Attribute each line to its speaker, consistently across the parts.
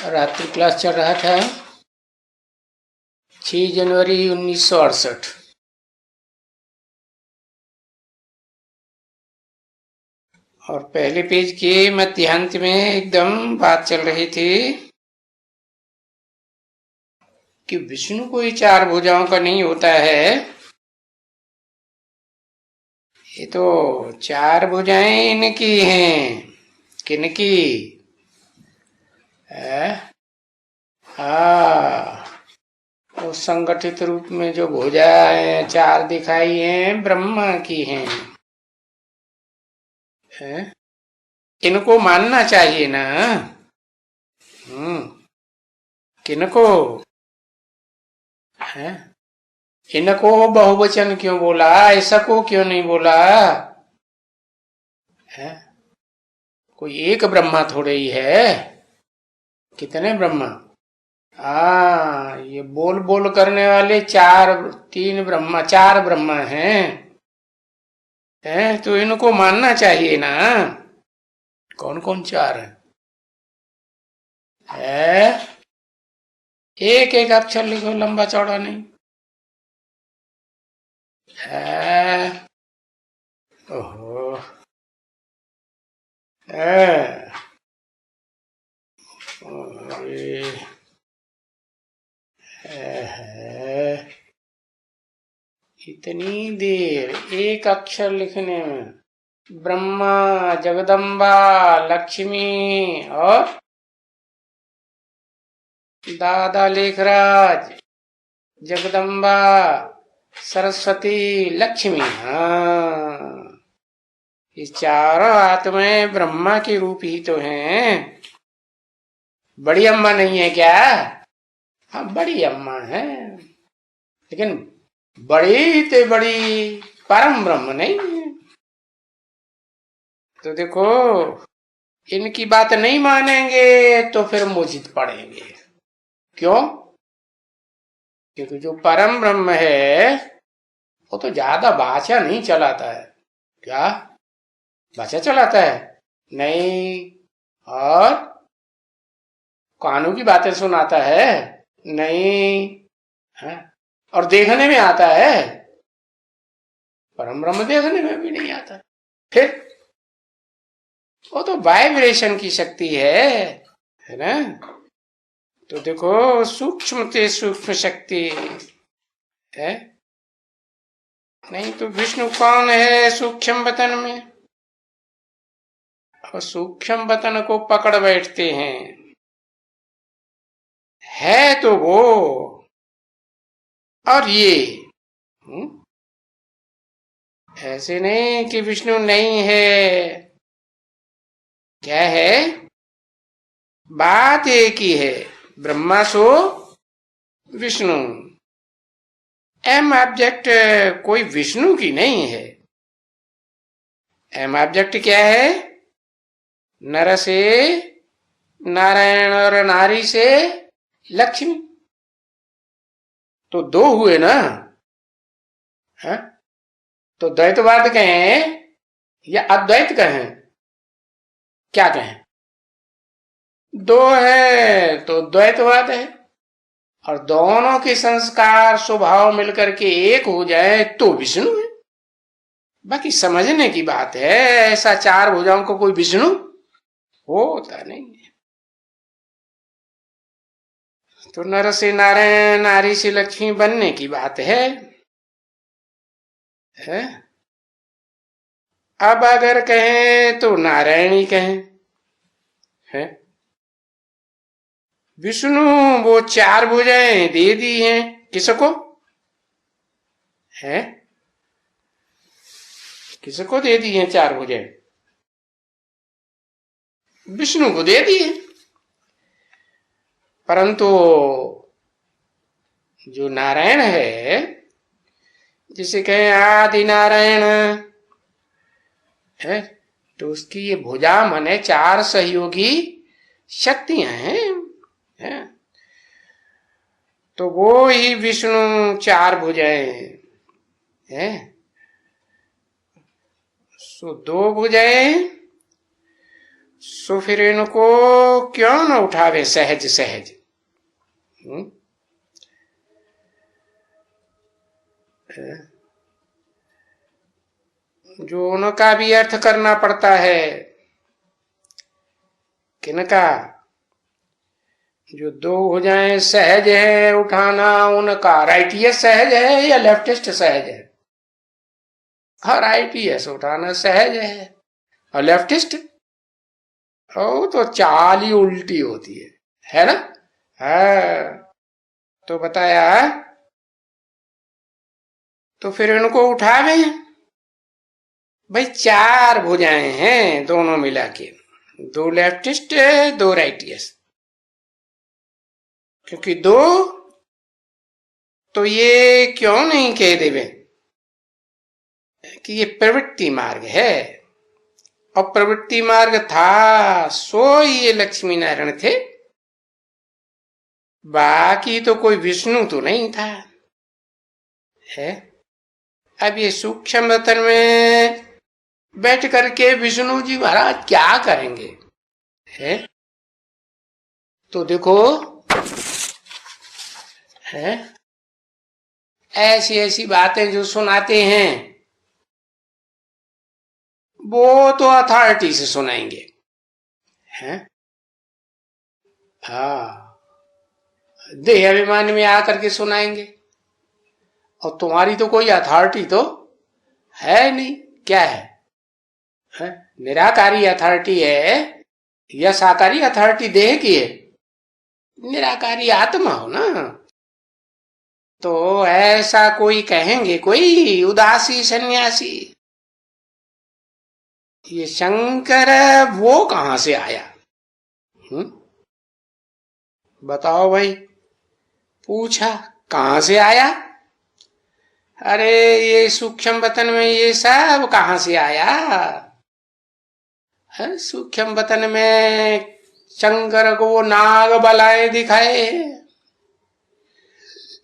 Speaker 1: रात्रि क्लास चल रहा था 6 जनवरी 1968। और पहले पेज के मध्यांत में एकदम बात चल रही थी कि विष्णु कोई 4 भुजाओं का नहीं होता है। ये तो 4 भुजाएं इनकी हैं। किनकी? वो संगठित रूप में जो भुजाएं 4 दिखाई हैं ब्रह्मा की हैं। इनको मानना चाहिए ना। किनको है? इनको बहुवचन क्यों बोला? ऐसा को क्यों नहीं बोला है? कोई एक ब्रह्मा थोड़े ही है, कितने ब्रह्मा? ये बोल बोल करने वाले 3 ब्रह्मा 4 ब्रह्मा हैं। तो इनको मानना चाहिए ना। कौन कौन 4 है? एक एक अक्षर लिखो, लंबा चौड़ा नहीं है। ओहो इतनी देर एक अक्षर लिखने में। ब्रह्मा, जगदम्बा, लक्ष्मी और दादा लेखराज, जगदम्बा, सरस्वती, लक्ष्मी। ये चारों आत्माएं ब्रह्मा के रूप ही तो हैं। बड़ी अम्मा नहीं है क्या? हाँ, बड़ी अम्मा है, लेकिन बड़ी ते बड़ी परम ब्रह्म नहीं है। तो देखो, इनकी बात नहीं मानेंगे तो फिर मूर्छित पड़ेंगे। क्यों? क्योंकि जो परम ब्रह्म है वो तो ज्यादा भाषा नहीं चलाता है। क्या भाषा चलाता है? नहीं। और कानों की बातें सुनाता है? नहीं है। और देखने में आता है? परम ब्रह्म देखने में भी नहीं आता। फिर वो तो वाइब्रेशन की शक्ति है ना। तो देखो, सूक्ष्म से सूक्ष्म शक्ति है। नहीं तो विष्णु कौन है सूक्ष्म वतन में? और सूक्ष्म वतन को पकड़ बैठते हैं। है तो वो, और ये ऐसे नहीं कि विष्णु नहीं है। क्या है? बात एक ही है, ब्रह्मा सो विष्णु। एम ऑब्जेक्ट कोई विष्णु की नहीं है। एम ऑब्जेक्ट क्या है? नर से नारायण और नारी से लक्ष्मी। तो 2 हुए ना। है? तो द्वैतवाद कहें या अद्वैत कहें? क्या कहें? 2 है तो द्वैतवाद है। और दोनों के संस्कार स्वभाव मिलकर के एक हो जाए तो विष्णु है। बाकी समझने की बात है, ऐसा 4 भुजाओं को कोई विष्णु होता नहीं है। तो नर से नारायण, नारी से लक्ष्मी बनने की बात है। अब अगर कहें तो नारायणी कहें है। विष्णु वो 4 भुजाएं दे दी हैं किसको? है किसको दे दी हैं 4 भुजाएं? विष्णु को दे दी है। परंतु जो नारायण है, जिसे कहें आदि नारायण है, तो उसकी ये भुजा माने 4 सहयोगी शक्तियां हैं। तो वो ही विष्णु 4 भुजाएं हैं। सो 2 भुजाएं सो फिर इनको क्यों न उठावे सहज सहज। जो उनका भी अर्थ करना पड़ता है। किनका? जो दो हो जाए सहज है उठाना उनका। राइटियस सहज है या लेफ्टिस्ट सहज है? हाँ, राइटियस उठाना सहज है और लेफ्टिस्ट ओ तो चाल ही उल्टी होती है ना? हाँ, तो बताया। तो फिर इनको उठावे। भाई चार भुजाएं हैं दोनों मिला के, दो लेफ्टिस्ट दो राइटियस। क्योंकि दो तो ये क्यों नहीं कह देवे कि ये प्रवृत्ति मार्ग है। और प्रवृत्ति मार्ग था सो ये लक्ष्मी नारायण थे, बाकी तो कोई विष्णु तो नहीं था है। अब ये सूक्ष्म वतन में बैठ करके विष्णु जी महाराज क्या करेंगे है? तो देखो है ऐसी ऐसी बातें जो सुनाते हैं वो तो अथॉरिटी से सुनाएंगे हैं। हाँ, देह अभिमान में आकर के सुनाएंगे। और तुम्हारी तो कोई अथॉरिटी तो है नहीं। क्या है? निराकारी अथॉरिटी है या साकारी अथॉरिटी देह की है? निराकारी आत्मा हो ना। तो ऐसा कोई कहेंगे कोई उदासी सन्यासी ये शंकर वो कहां से आया? बताओ भाई, पूछा कहां से आया? अरे ये सूक्ष्म वतन में ये सब कहां से आया है? सूक्ष्म वतन में शंकर को वो नाग बलाएं दिखाए,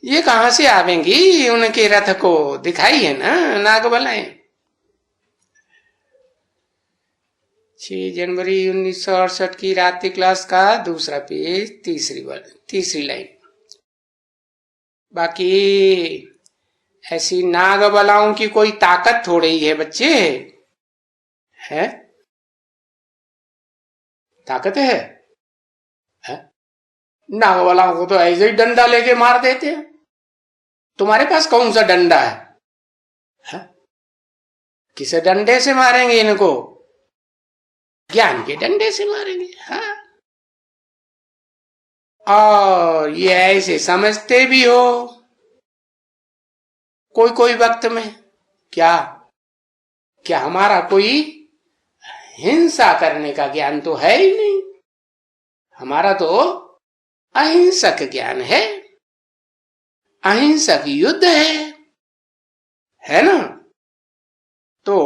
Speaker 1: ये कहां से आवेंगी? उनके रथ को दिखाई है ना नाग बलाएं। 6 जनवरी 1968 की रात्रि क्लास का दूसरा पेज, तीसरी लाइन। बाकी ऐसी नाग बलाओं की कोई ताकत थोड़ी है बच्चे, है? ताकत है? नाग बलाओं को तो ऐसे ही डंडा लेके मार देते हैं। तुम्हारे पास कौन सा डंडा है? किसे डंडे से मारेंगे इनको? ज्ञान के डंडे से मारेंगे। हाँ, और ये ऐसे समझते भी हो कोई कोई वक्त में। क्या क्या हमारा कोई हिंसा करने का ज्ञान तो है ही नहीं, हमारा तो अहिंसक ज्ञान है, अहिंसक युद्ध है ना? तो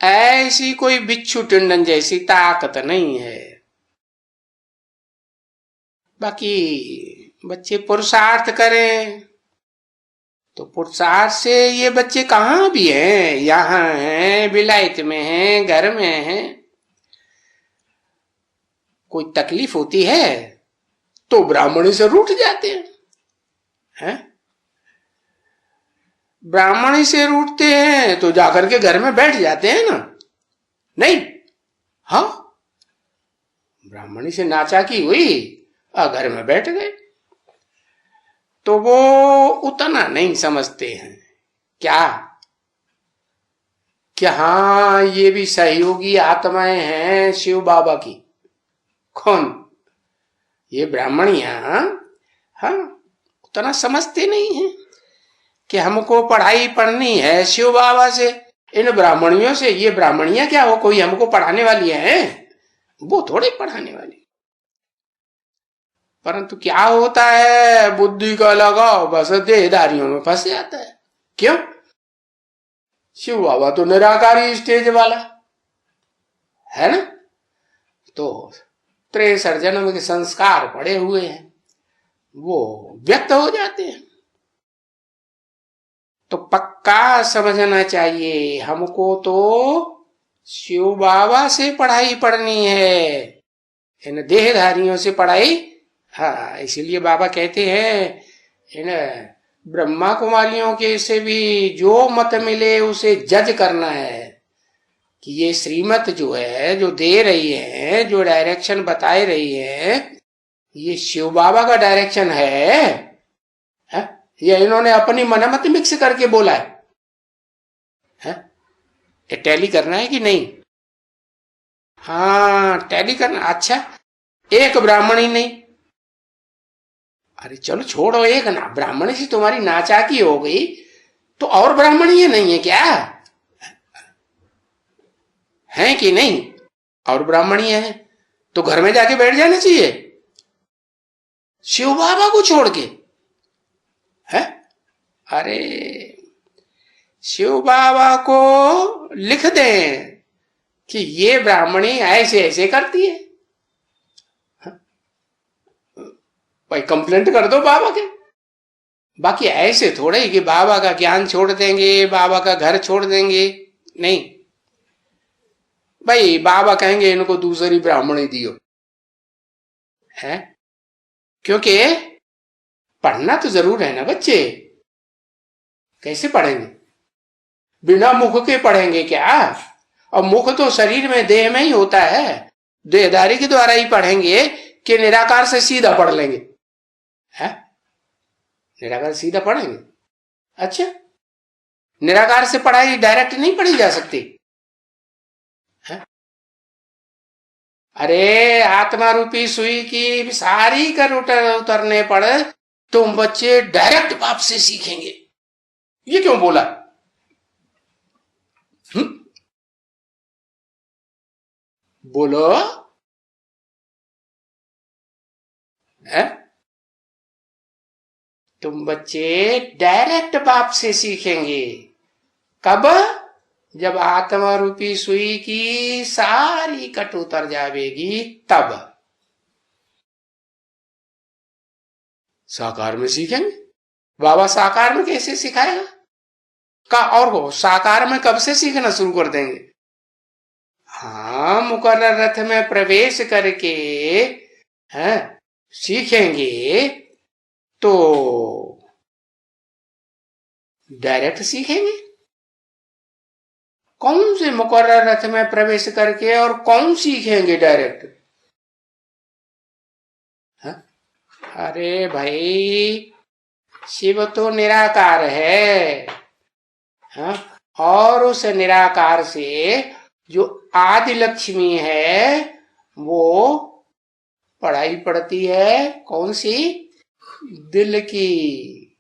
Speaker 1: ऐसी कोई बिच्छू टंडन जैसी ताकत नहीं है। बाकी बच्चे पुरुषार्थ करें तो पुरुषार्थ से ये बच्चे कहां भी हैं, यहां हैं, विलायत में हैं, घर में हैं। कोई तकलीफ होती है तो ब्राह्मणी से रूठ जाते हैं? ब्राह्मणी से रूठते हैं तो जाकर के घर में बैठ जाते हैं ना? नहीं, हाँ, ब्राह्मणी से नाचा की हुई और घर में बैठ गए। तो वो उतना नहीं समझते हैं। क्या क्या? हाँ, ये भी सहयोगी आत्माएं हैं शिव बाबा की। कौन? ये ब्राह्मणियां। हाँ, उतना समझते नहीं है कि हमको पढ़ाई पढ़नी है शिव बाबा से, इन ब्राह्मणियों से। ये ब्राह्मणियां क्या हो कोई हमको पढ़ाने वाली है? वो थोड़े पढ़ाने वाली। परंतु क्या होता है, बुद्धि का लगाव बस देहधारियों में फंस जाता है। क्यों? शिव बाबा तो निराकारी स्टेज वाला है ना? तो 63 जन्म के संस्कार पड़े हुए हैं, वो व्यक्त हो जाते हैं। तो पक्का समझना चाहिए हमको तो शिव बाबा से पढ़ाई पढ़नी है, इन देहधारियों से पढ़ाई। हाँ, इसीलिए बाबा कहते हैं इन ब्रह्मा कुमारियों के से भी जो मत मिले उसे जज करना है कि ये श्रीमत जो है, जो दे रही है, जो डायरेक्शन बताए रही है, ये शिव बाबा का डायरेक्शन है या इन्होंने अपनी मनमत मिक्स करके बोला है? ये टैली करना है कि नहीं? हाँ, टैली करना। अच्छा, एक ब्राह्मणी नहीं, अरे चलो छोड़ो, एक ना ब्राह्मणी से तुम्हारी नाचाकी हो गई तो और ब्राह्मणी नहीं है क्या? है कि नहीं? और ब्राह्मणी है तो घर में जाके बैठ जाना चाहिए शिव बाबा को छोड़ के, है? अरे शिव बाबा को लिख दें कि ये ब्राह्मणी ऐसे ऐसे करती है, भाई कंप्लेंट कर दो बाबा के। बाकी ऐसे थोड़े ही कि बाबा का ज्ञान छोड़ देंगे, बाबा का घर छोड़ देंगे, नहीं भाई। बाबा कहेंगे इनको दूसरी ब्राह्मणी दियो, है? क्योंकि पढ़ना तो जरूर है ना बच्चे। कैसे पढ़ेंगे? बिना मुख के पढ़ेंगे क्या? और मुख तो शरीर में, देह में ही होता है। देहधारी के द्वारा ही पढ़ेंगे कि निराकार से सीधा पढ़ लेंगे, है? निराकार सीधा पढ़ेंगे? अच्छा, निराकार से पढ़ाई डायरेक्ट नहीं पढ़ी जा सकती है? अरे आत्मा रूपी सुई की सारी कर उतरने पर तुम बच्चे डायरेक्ट बाप से सीखेंगे, ये क्यों बोला? बोलो, है? तुम बच्चे डायरेक्ट बाप से सीखेंगे। कब? जब आत्मा रूपी सुई की सारी कट उतर जाएगी तब साकार में सीखेंगे। बाबा साकार में कैसे सिखाएगा? का और हो साकार में कब से सीखना शुरू कर देंगे? हाँ, मुकर्रर रथ में प्रवेश करके हैं सीखेंगे तो डायरेक्ट सीखेंगे। कौन से मुकर्रर रथ में प्रवेश करके और कौन सीखेंगे डायरेक्ट? अरे भाई, शिव तो निराकार है, हाँ? और उस निराकार से जो आदि लक्ष्मी है वो पढ़ाई पढ़ती है। कौन सी? दिल की।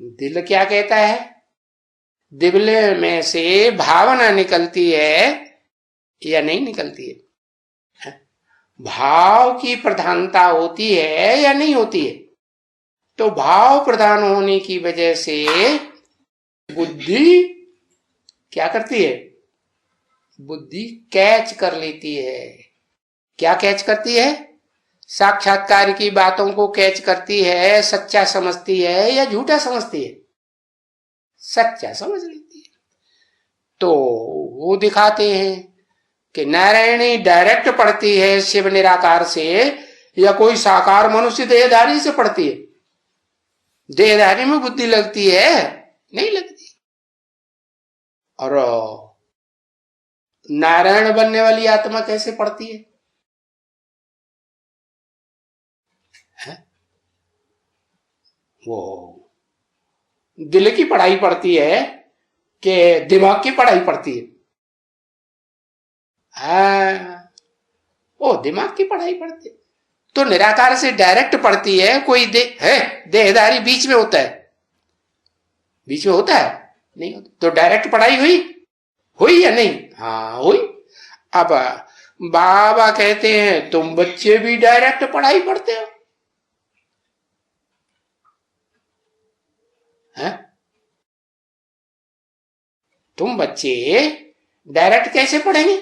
Speaker 1: दिल क्या कहता है? दिल में से भावना निकलती है या नहीं निकलती है? भाव की प्रधानता होती है या नहीं होती है? तो भाव प्रधान होने की वजह से बुद्धि क्या करती है? बुद्धि कैच कर लेती है। क्या कैच करती है? साक्षात्कार की बातों को कैच करती है, सच्चा समझती है या झूठा समझती है? सच्चा समझ लेती है। तो वो दिखाते हैं कि नारायणी डायरेक्ट पढ़ती है शिव निराकार से या कोई साकार मनुष्य देहधारी से पढ़ती है? देहधारी में बुद्धि लगती है? नहीं लगती। और नारायण बनने वाली आत्मा कैसे पढ़ती है? वो दिल की पढ़ाई पढ़ती है कि दिमाग की पढ़ाई पढ़ती है? हाँ, वो दिमाग की पढ़ाई पढ़ती है। तो निराकार से डायरेक्ट पढ़ती है। कोई देहधारी बीच में होता है? बीच में होता है? नहीं होता। तो डायरेक्ट पढ़ाई हुई? हुई या नहीं? हाँ, हुई। अब बाबा कहते हैं तुम बच्चे भी डायरेक्ट पढ़ाई पढ़ते हो, है? तुम बच्चे डायरेक्ट कैसे पढ़ेंगे?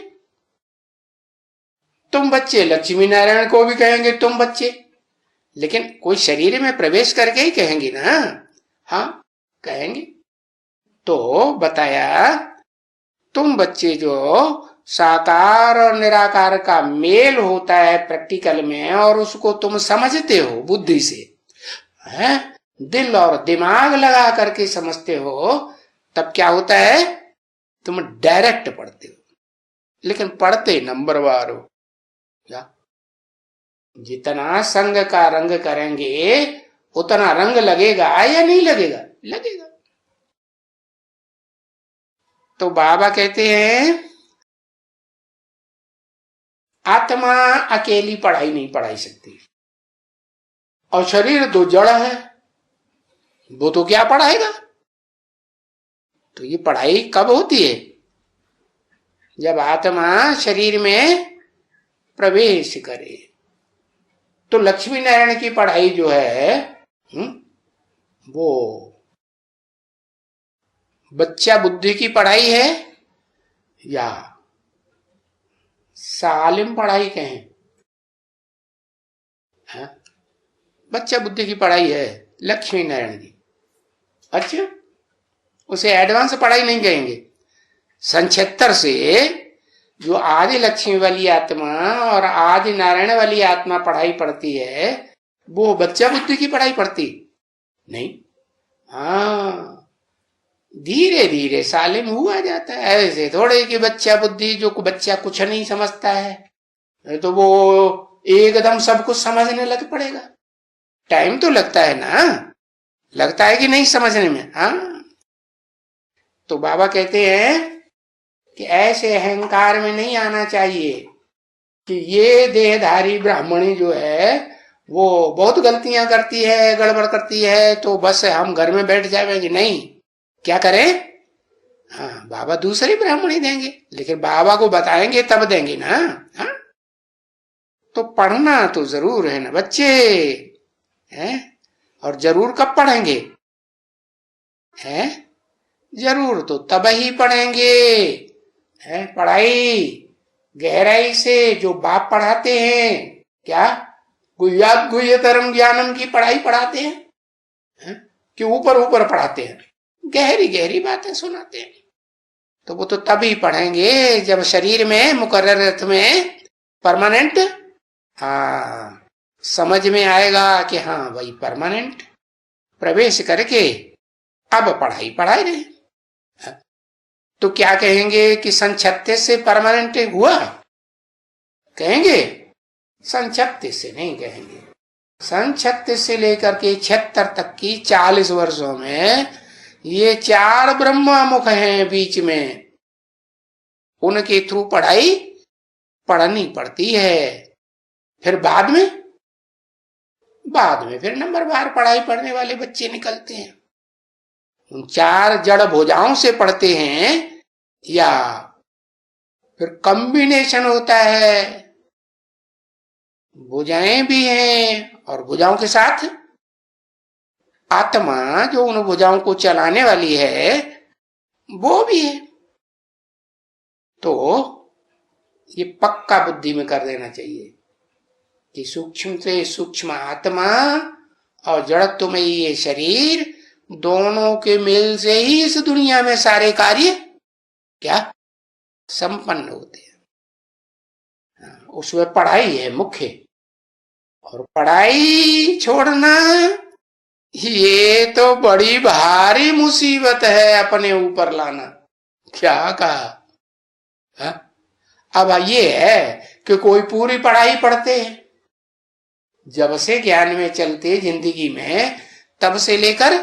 Speaker 1: तुम बच्चे लक्ष्मी नारायण को भी कहेंगे तुम बच्चे, लेकिन कोई शरीर में प्रवेश करके ही कहेंगे ना। हाँ, कहेंगे। तो बताया तुम बच्चे जो साकार और निराकार का मेल होता है प्रैक्टिकल में, और उसको तुम समझते हो बुद्धि से, है दिल और दिमाग लगा करके समझते हो, तब क्या होता है, तुम डायरेक्ट पढ़ते हो। लेकिन पढ़ते नंबरवार हो क्या? जितना संग का रंग करेंगे उतना रंग लगेगा या नहीं लगेगा? लगेगा। तो बाबा कहते हैं आत्मा अकेली पढ़ाई नहीं पढ़ाई सकती, और शरीर तो जड़ है, वो तो क्या पढ़ाएगा? तो ये पढ़ाई कब होती है? जब आत्मा शरीर में प्रवेश करे। तो लक्ष्मी नारायण की पढ़ाई जो है वो बच्चा बुद्धि की पढ़ाई है या सालिम पढ़ाई कहें? है? बच्चा बुद्धि की पढ़ाई है लक्ष्मी नारायण की। अच्छा, उसे एडवांस पढ़ाई नहीं कहेंगे। सन 76 से जो आदि लक्ष्मी वाली आत्मा और आदि नारायण वाली आत्मा पढ़ाई पढ़ती है, वो बच्चा बुद्धि की पढ़ाई पढ़ती नहीं। हाँ, धीरे धीरे सालिम हुआ जाता है। ऐसे थोड़े कि बच्चा बुद्धि, जो बच्चा कुछ नहीं समझता है तो वो एकदम सब कुछ समझने लग पड़ेगा। टाइम तो लगता है ना, लगता है कि नहीं समझने में। हाँ, तो बाबा कहते हैं कि ऐसे अहंकार में नहीं आना चाहिए कि ये देहधारी ब्राह्मणी जो है वो बहुत गलतियां करती है, गड़बड़ करती है, तो बस हम घर में बैठ जाएंगे। नहीं, क्या करें? हाँ, बाबा दूसरी ब्राह्मणी देंगे, लेकिन बाबा को बताएंगे तब देंगे ना। हाँ, तो पढ़ना तो जरूर है ना बच्चे, हैं? और जरूर कब पढ़ेंगे? हैं? जरूर तो तब ही पढ़ेंगे, है पढ़ाई गहराई से जो बाप पढ़ाते हैं। क्या गुह्यात गुह्यतरम ज्ञानम की पढ़ाई पढ़ाते हैं, है? कि ऊपर ऊपर पढ़ाते हैं, गहरी गहरी बातें सुनाते हैं। तो वो तो तभी पढ़ेंगे जब शरीर में मुकर्रर अर्थ में परमानेंट समझ में आएगा कि हाँ भाई परमानेंट प्रवेश करके अब पढ़ाई पढ़ाई रहे। तो क्या कहेंगे कि सन 36 से परमानेंट हुआ? कहेंगे? सन 36 से नहीं कहेंगे। सन 36 से लेकर के 76 तक की 40 वर्षों में ये 4 ब्रह्ममुख हैं बीच में, उनके थ्रू पढ़ाई पढ़नी पड़ती है। फिर बाद में फिर नंबरवार पढ़ाई पढ़ने वाले बच्चे निकलते हैं। उन 4 जड़ भुजाओं से पढ़ते हैं या फिर कॉम्बिनेशन होता है, भुजाएं भी हैं और भुजाओं के साथ आत्मा जो उन भुजाओं को चलाने वाली है वो भी है। तो ये पक्का बुद्धि में कर देना चाहिए कि सूक्ष्म से सूक्ष्म आत्मा और जड़त्व में ये शरीर, दोनों के मेल से ही इस दुनिया में सारे कार्य क्या संपन्न होते हैं। उसमें पढ़ाई है मुख्य, और पढ़ाई छोड़ना ये तो बड़ी भारी मुसीबत है अपने ऊपर लाना। क्या कहा? हा? अब ये है कि कोई पूरी पढ़ाई पढ़ते हैं, जब से ज्ञान में चलते जिंदगी में तब से लेकर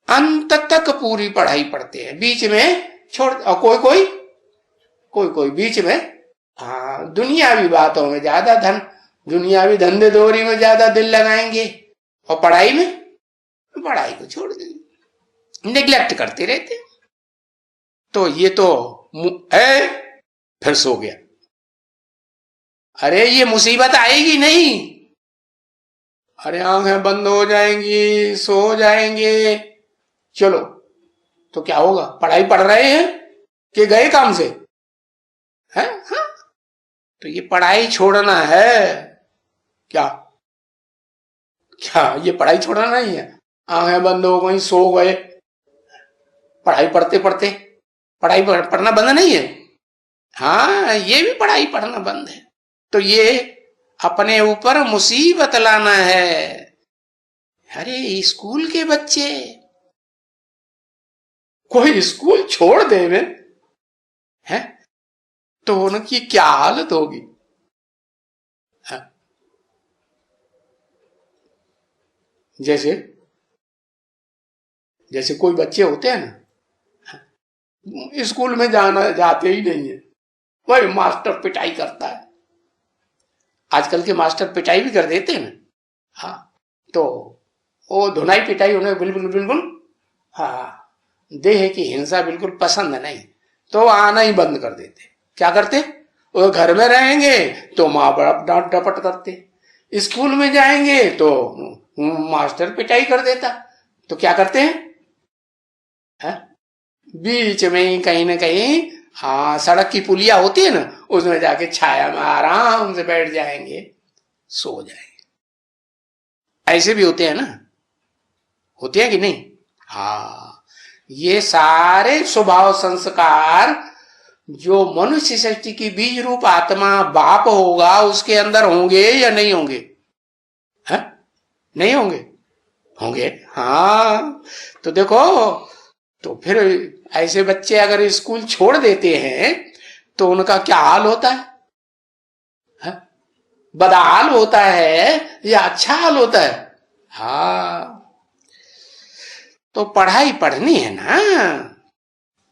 Speaker 1: अंत तक पूरी पढ़ाई पढ़ते हैं, बीच में छोड़, और कोई बीच में दुनियावी बातों में ज्यादा दुनियावी धंधे दोरी में ज्यादा दिल लगाएंगे और पढ़ाई को छोड़ देंगे, निग्लेक्ट करते रहते। तो ये तो है, फिर सो गया। अरे ये मुसीबत आएगी नहीं, अरे आंखें बंद हो जाएंगी, सो जाएंगे, चलो तो क्या होगा? पढ़ाई पढ़ रहे हैं कि गए काम से? है? हाँ? तो ये पढ़ाई छोड़ना है क्या? ये पढ़ाई छोड़ना नहीं है। आंखें बंद हो गई, सो गए, पढ़ाई पढ़ते पढ़ना बंद नहीं है। हाँ, ये भी पढ़ाई पढ़ना बंद है। तो ये अपने ऊपर मुसीबत लाना है। अरे स्कूल के बच्चे, कोई स्कूल छोड़ दे में है तो उनकी क्या हालत होगी। जैसे जैसे कोई बच्चे होते हैं ना, स्कूल में जाते ही नहीं है, वही मास्टर पिटाई करता है। आजकल के मास्टर पिटाई भी कर देते हैं ना। हाँ, तो वो धुनाई पिटाई उन्हें बिल्कुल बिल्कुल, हाँ, देह की हिंसा बिल्कुल पसंद नहीं, तो आना ही बंद कर देते। क्या करते, वो घर में रहेंगे तो माँ बाप डांट डपट करते, स्कूल में जाएंगे तो मास्टर पिटाई कर देता। तो क्या करते हैं, बीच में ही कहीं ना कहीं, हाँ, सड़क की पुलिया होती है ना, उसमें जाके छाया में आराम से बैठ जाएंगे, सो जाएंगे। ऐसे भी होते हैं ना, होते हैं कि नहीं। हाँ, ये सारे स्वभाव संस्कार जो मनुष्य सृष्टि की बीज रूप आत्मा बाप होगा उसके अंदर होंगे या नहीं होंगे। है? नहीं होंगे, होंगे। हाँ, तो देखो, तो फिर ऐसे बच्चे अगर स्कूल छोड़ देते हैं तो उनका क्या हाल होता है? बदहाल होता है या अच्छा हाल होता है? हाँ, तो पढ़ाई पढ़नी है ना।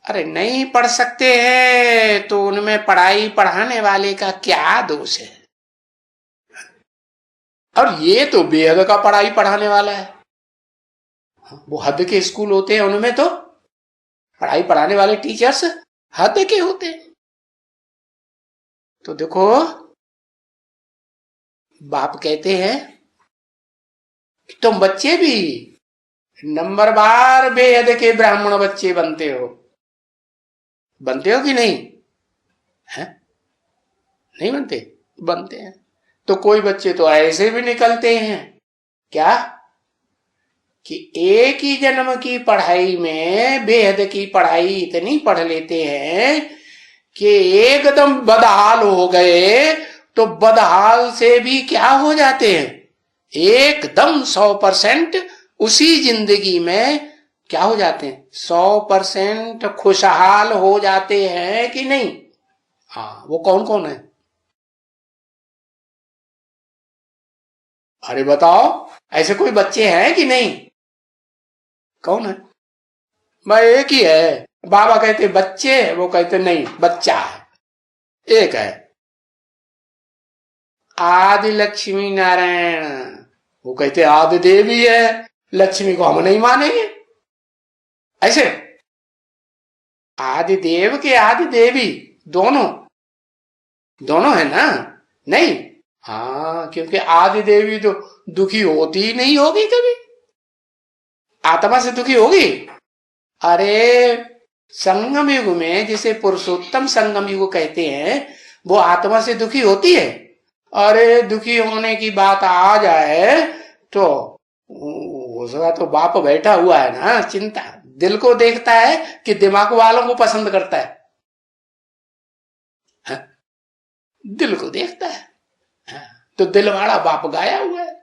Speaker 1: अरे नहीं पढ़ सकते हैं तो उनमें पढ़ाई पढ़ाने वाले का क्या दोष है। और ये तो बेहद का पढ़ाई पढ़ाने वाला है। वो हद के स्कूल होते हैं, उनमें तो पढ़ाई पढ़ाने वाले टीचर्स हद के होते हैं। तो देखो, बाप कहते हैं कि तुम बच्चे भी नंबरवार बेहद के ब्राह्मण बच्चे बनते हो कि नहीं? है? नहीं बनते? बनते हैं। तो कोई बच्चे तो ऐसे भी निकलते हैं क्या कि एक ही जन्म की पढ़ाई में बेहद की पढ़ाई इतनी पढ़ लेते हैं कि एकदम बदहाल हो गए, तो बदहाल से भी क्या हो जाते हैं, एकदम 100% उसी जिंदगी में क्या हो जाते हैं, 100% खुशहाल हो जाते हैं कि नहीं। हाँ, वो कौन कौन है? अरे बताओ, ऐसे कोई बच्चे हैं कि नहीं? कौन है? मैं एक ही है। बाबा कहते बच्चे, वो कहते नहीं बच्चा है, एक है, आदि लक्ष्मी नारायण। वो कहते आदि देवी है, लक्ष्मी को हम नहीं मानेंगे। ऐसे आदि देव के आदि देवी दोनों दोनों है ना? नहीं, हाँ, क्योंकि आदि देवी तो दुखी होती ही नहीं होगी कभी। आत्मा से दुखी होगी? अरे संगम युग में जिसे पुरुषोत्तम संगम युग कहते हैं, वो आत्मा से दुखी होती है। अरे दुखी होने की बात आ जाए तो उसका तो बाप बैठा हुआ है ना, चिंता। दिल को देखता है कि दिमाग वालों को पसंद करता है? हा? दिल को देखता है। हा? तो दिलवाड़ा बाप गाया हुआ है,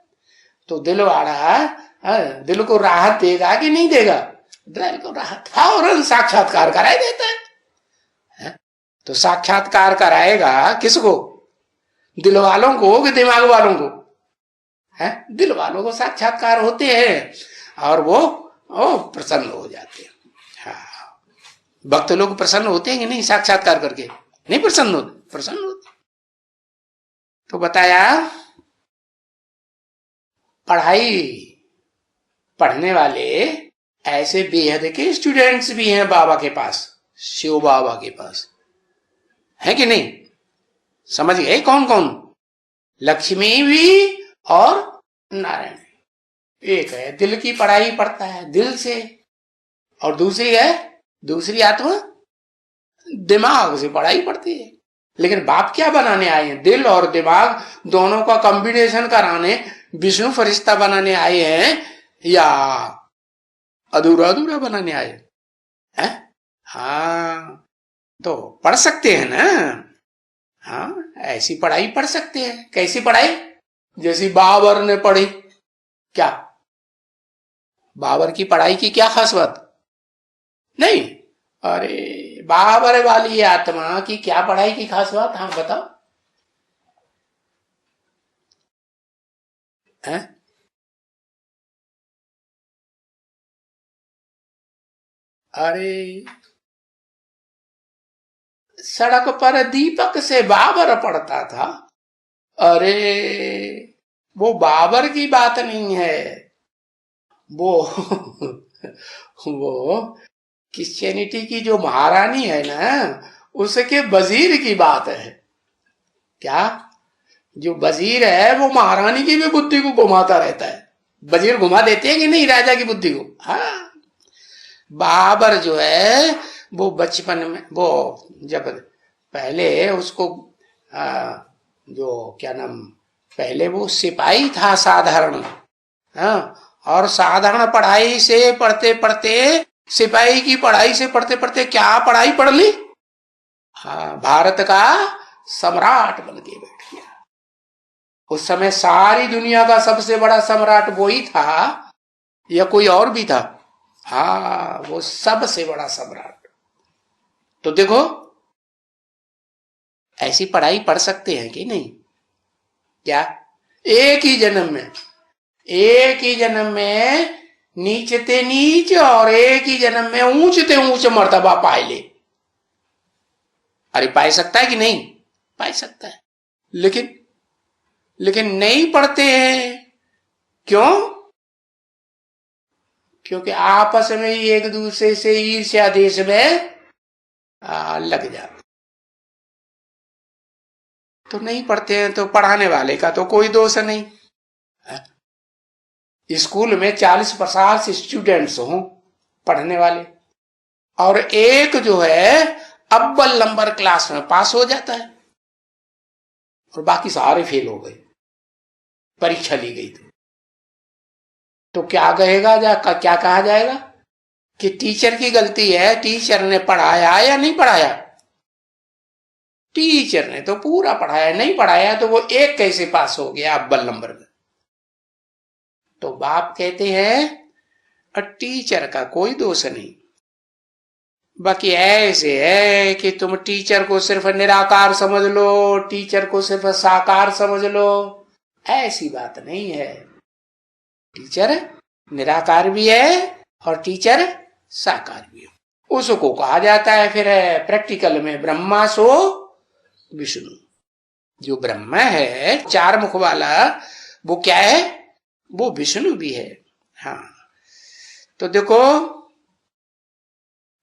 Speaker 1: तो दिलवाड़ा दिल को राहत देगा कि नहीं देगा? दिल को राहत फौरन साक्षात्कार कराई देता है। तो साक्षात्कार कराएगा किसको, दिल वालों को कि दिमाग वालों को? है, दिल वालों को साक्षात्कार होते हैं और वो प्रसन्न हो जाते हैं। हाँ, भक्त लोग प्रसन्न होते हैं कि नहीं साक्षात्कार करके? नहीं प्रसन्न होते, प्रसन्न होते। तो बताया, पढ़ाई पढ़ने वाले ऐसे बेहद के स्टूडेंट्स भी हैं बाबा के पास, शिव बाबा के पास, है कि नहीं? समझ गए कौन कौन? लक्ष्मी भी और नारायण। एक है दिल की पढ़ाई पढ़ता है दिल से, और दूसरी है, दूसरी आत्मा दिमाग से पढ़ाई पढ़ती है। लेकिन बाप क्या बनाने आए हैं? दिल और दिमाग दोनों का कॉम्बिनेशन कराने विष्णु फरिश्ता बनाने आए हैं या अधूरा अधूरा बनाने आए हैं? हाँ, तो पढ़ सकते हैं ना। हाँ, ऐसी पढ़ाई पढ़ सकते हैं। कैसी पढ़ाई? जैसी बाबर ने पढ़ी। क्या बाबर की पढ़ाई की क्या खास बात? नहीं। अरे बाबर वाली आत्मा की क्या पढ़ाई की खास बात? हाँ बताओ। है? अरे सड़क पर दीपक से बाबर पढ़ता था। अरे वो बाबर की बात नहीं है, वो वो क्रिश्चियनिटी की जो महारानी है ना, उसके वजीर की बात है। क्या? जो वजीर है वो महारानी की भी बुद्धि को घुमाता रहता है। वजीर घुमा देते हैं कि नहीं राजा की बुद्धि को? हाँ। बाबर जो है वो बचपन में, वो जब पहले उसको जो क्या नाम, पहले वो सिपाही था साधारण। हाँ, और साधारण पढ़ाई से पढ़ते पढ़ते, सिपाही की पढ़ाई से पढ़ते पढ़ते क्या पढ़ाई पढ़ ली? हाँ, भारत का सम्राट बन के बैठ गया। उस समय सारी दुनिया का सबसे बड़ा सम्राट वो ही था या कोई और भी था? हाँ, वो सबसे बड़ा सम्राट। तो देखो, ऐसी पढ़ाई पढ़ सकते हैं कि नहीं? क्या? एक ही जन्म में, एक ही जन्म में नीचते नीच और एक ही जन्म में ऊंचते ऊंच मर्तबा पाए ले। अरे पाए सकता है कि नहीं? पाए सकता है। लेकिन लेकिन नहीं पढ़ते हैं। क्यों? क्योंकि आपस में ही एक दूसरे से ईर्ष्या देश में लग जाते। तो नहीं पढ़ते हैं तो पढ़ाने वाले का तो कोई दोष नहीं। स्कूल में 40-50 स्टूडेंट्स हों पढ़ने वाले, और एक जो है अव्वल नंबर क्लास में पास हो जाता है और बाकी सारे फेल हो गए, परीक्षा ली गई तो क्या कहेगा, क्या कहा जाएगा कि टीचर की गलती है, टीचर ने पढ़ाया या नहीं पढ़ाया? टीचर ने तो पूरा पढ़ाया, नहीं पढ़ाया तो वो एक कैसे पास हो गया अव्वल नंबर में? तो बाप कहते हैं टीचर का कोई दोष नहीं। बाकी ऐसे है कि तुम टीचर को सिर्फ निराकार समझ लो, टीचर को सिर्फ साकार समझ लो, ऐसी बात नहीं है। टीचर निराकार भी है और टीचर साकार भी है। उसको कहा जाता है फिर प्रैक्टिकल में ब्रह्मा सो विष्णु। जो ब्रह्मा है 4 मुख वाला, वो क्या है? वो विष्णु भी है। हाँ, तो देखो,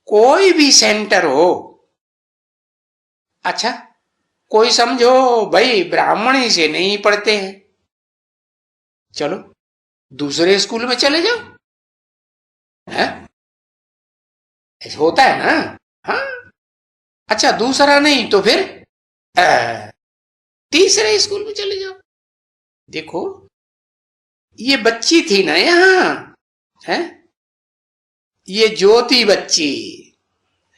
Speaker 1: कोई भी सेंटर हो, अच्छा कोई समझो भाई ब्राह्मणी से नहीं पढ़ते हैं, चलो दूसरे स्कूल में चले जाओ। है? ऐसा होता है ना। हाँ, अच्छा दूसरा नहीं तो फिर तीसरे स्कूल में चले जाओ। देखो, ये बच्ची थी ना यहाँ, है ये ज्योति बच्ची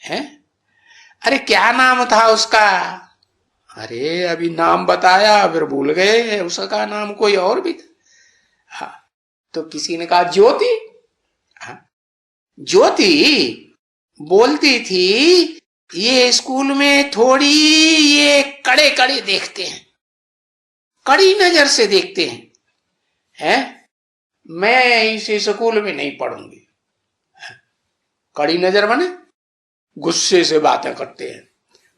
Speaker 1: है। अरे क्या नाम था उसका? अरे अभी नाम बताया फिर भूल गए, उसका नाम कोई और भी था। हाँ, तो किसी ने कहा ज्योति। हाँ, ज्योति बोलती थी ये स्कूल में थोड़ी ये कड़े कड़े देखते हैं, कड़ी नजर से देखते हैं, मैं इस स्कूल में नहीं पढ़ूंगी। कड़ी नजर बने गुस्से से बातें करते हैं,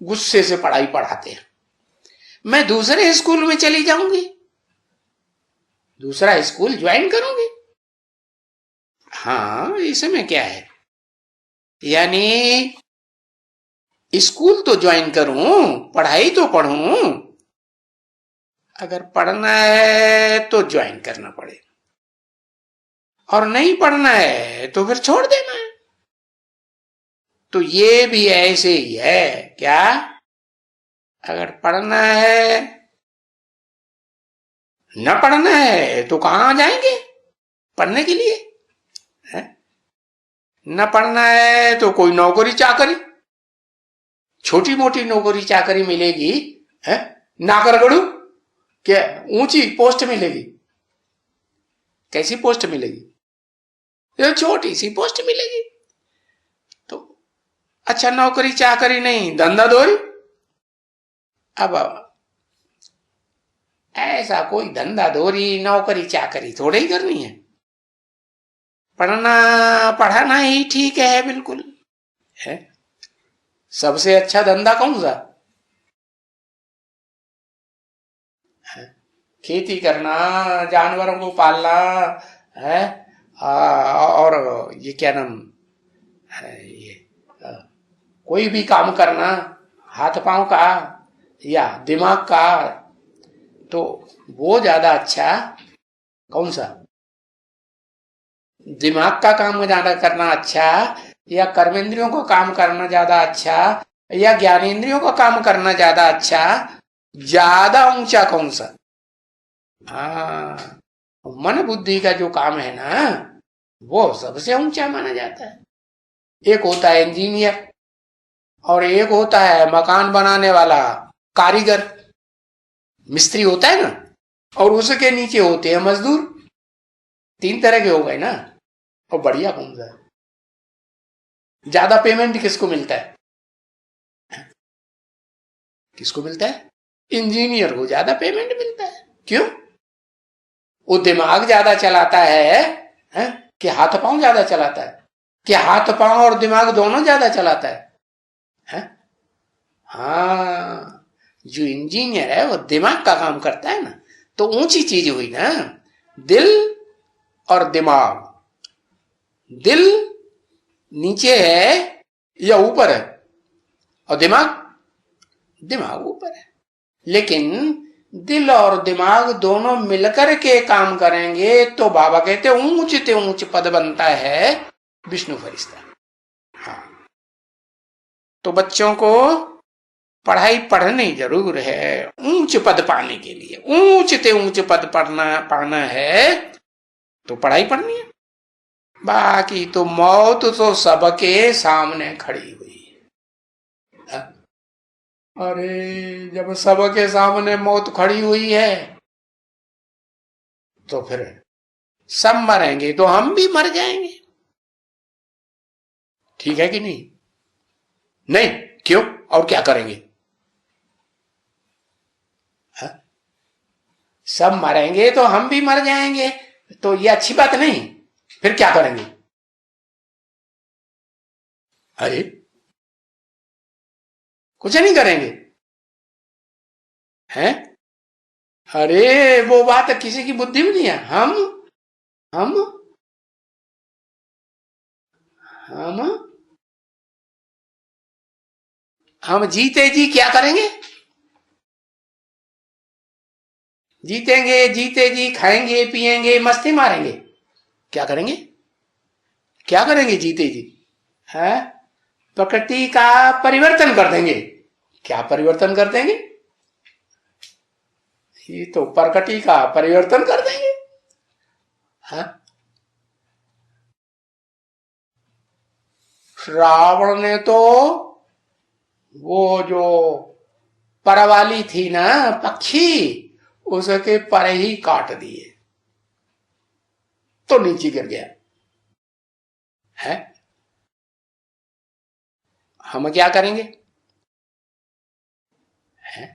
Speaker 1: गुस्से से पढ़ाई पढ़ाते हैं, मैं दूसरे स्कूल में चली जाऊंगी, दूसरा स्कूल ज्वाइन करूंगी। हाँ, इसमें क्या है, यानी स्कूल तो ज्वाइन करूं, पढ़ाई तो पढ़ूं, अगर पढ़ना है तो ज्वाइन करना पड़े और नहीं पढ़ना है तो फिर छोड़ देना है। तो ये भी ऐसे ही है। क्या? अगर पढ़ना है, न पढ़ना है तो कहां जाएंगे पढ़ने के लिए? है? न पढ़ना है तो कोई नौकरी चाकरी, छोटी मोटी नौकरी चाकरी मिलेगी है, नाकरगढ़ू क्या ऊंची पोस्ट मिलेगी? कैसी पोस्ट मिलेगी? ये छोटी सी पोस्ट मिलेगी। तो अच्छा नौकरी चाकरी नहीं, धंधा दोरी। अब ऐसा कोई धंधा दोरी नौकरी चाकरी थोड़े ही करनी है, पढ़ना पढ़ाना ही ठीक है बिल्कुल है। सबसे अच्छा धंधा कौन सा है? खेती करना, जानवरों को पालना है, और ये क्या नाम है, ये कोई भी काम करना हाथ पांव का या दिमाग का, तो वो ज्यादा अच्छा कौन सा? दिमाग का काम ज्यादा करना अच्छा या कर्मेंद्रियों का काम करना ज्यादा अच्छा या ज्ञानेंद्रियों का काम करना ज्यादा अच्छा? ज्यादा ऊंचा कौन सा? हाँ, मन बुद्धि का जो काम है ना वो सबसे ऊंचा माना जाता है। एक होता है इंजीनियर और एक होता है मकान बनाने वाला कारीगर, मिस्त्री होता है ना, और उसके नीचे होते हैं मजदूर। तीन तरह के हो गए ना। और बढ़िया कौन सा है? ज्यादा पेमेंट किसको मिलता है? किसको मिलता है? इंजीनियर को ज्यादा पेमेंट मिलता है। क्यों? वो दिमाग ज्यादा चलाता है कि हाथ पांव ज्यादा चलाता है? कि हाथ पांव और दिमाग दोनों ज्यादा चलाता है? हाँ, जो इंजीनियर है वो दिमाग का काम करता है ना। तो ऊंची चीज हुई ना, दिल और दिमाग। दिल नीचे है या ऊपर है, और दिमाग दिमाग ऊपर है। लेकिन दिल और दिमाग दोनों मिलकर के काम करेंगे तो बाबा कहते ऊंच ते ऊंच पद बनता है विष्णु फरिश्ता। हाँ, तो बच्चों को पढ़ाई पढ़नी जरूर है ऊंच पद पाने के लिए। ऊंच ते ऊंच पद पाना है तो पढ़ाई पढ़नी है। बाकी तो मौत तो सबके सामने खड़ी हुई है। अरे जब सबके सामने मौत खड़ी हुई है तो फिर सब मरेंगे तो हम भी मर जाएंगे। ठीक है कि नहीं? नहीं, क्यों? और क्या करेंगे? सब मरेंगे तो हम भी मर जाएंगे, तो ये अच्छी बात नहीं। फिर क्या करेंगे? अरे कुछ नहीं करेंगे हैं? अरे वो बात किसी की बुद्धि में नहीं है। हम हम हम जीते जी क्या करेंगे? जीतेंगे जीते जी खाएंगे पिएंगे मस्ती मारेंगे। क्या करेंगे? क्या करेंगे जीते जी? है प्रकृति का परिवर्तन कर देंगे। क्या परिवर्तन कर देंगे? ये तो प्रकृति का परिवर्तन कर देंगे। हाँ? रावण ने तो वो जो परवाली थी ना पक्षी, उसके पर ही काट दिए तो नीचे गिर गया है। हम क्या करेंगे? है?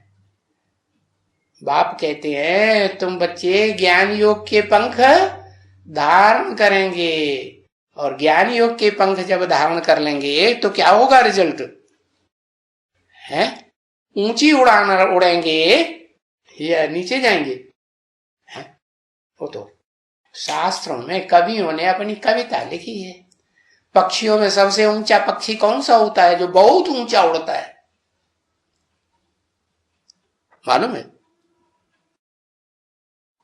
Speaker 1: बाप कहते हैं तुम बच्चे ज्ञान योग के पंख धारण करेंगे, और ज्ञान योग के पंख जब धारण कर लेंगे तो क्या होगा रिजल्ट है? ऊंची उड़ान उड़ेंगे या नीचे जाएंगे है? वो तो शास्त्रों में कवियों ने अपनी कविता लिखी है। पक्षियों में सबसे ऊंचा पक्षी कौन सा होता है जो बहुत ऊंचा उड़ता है? मालूम है?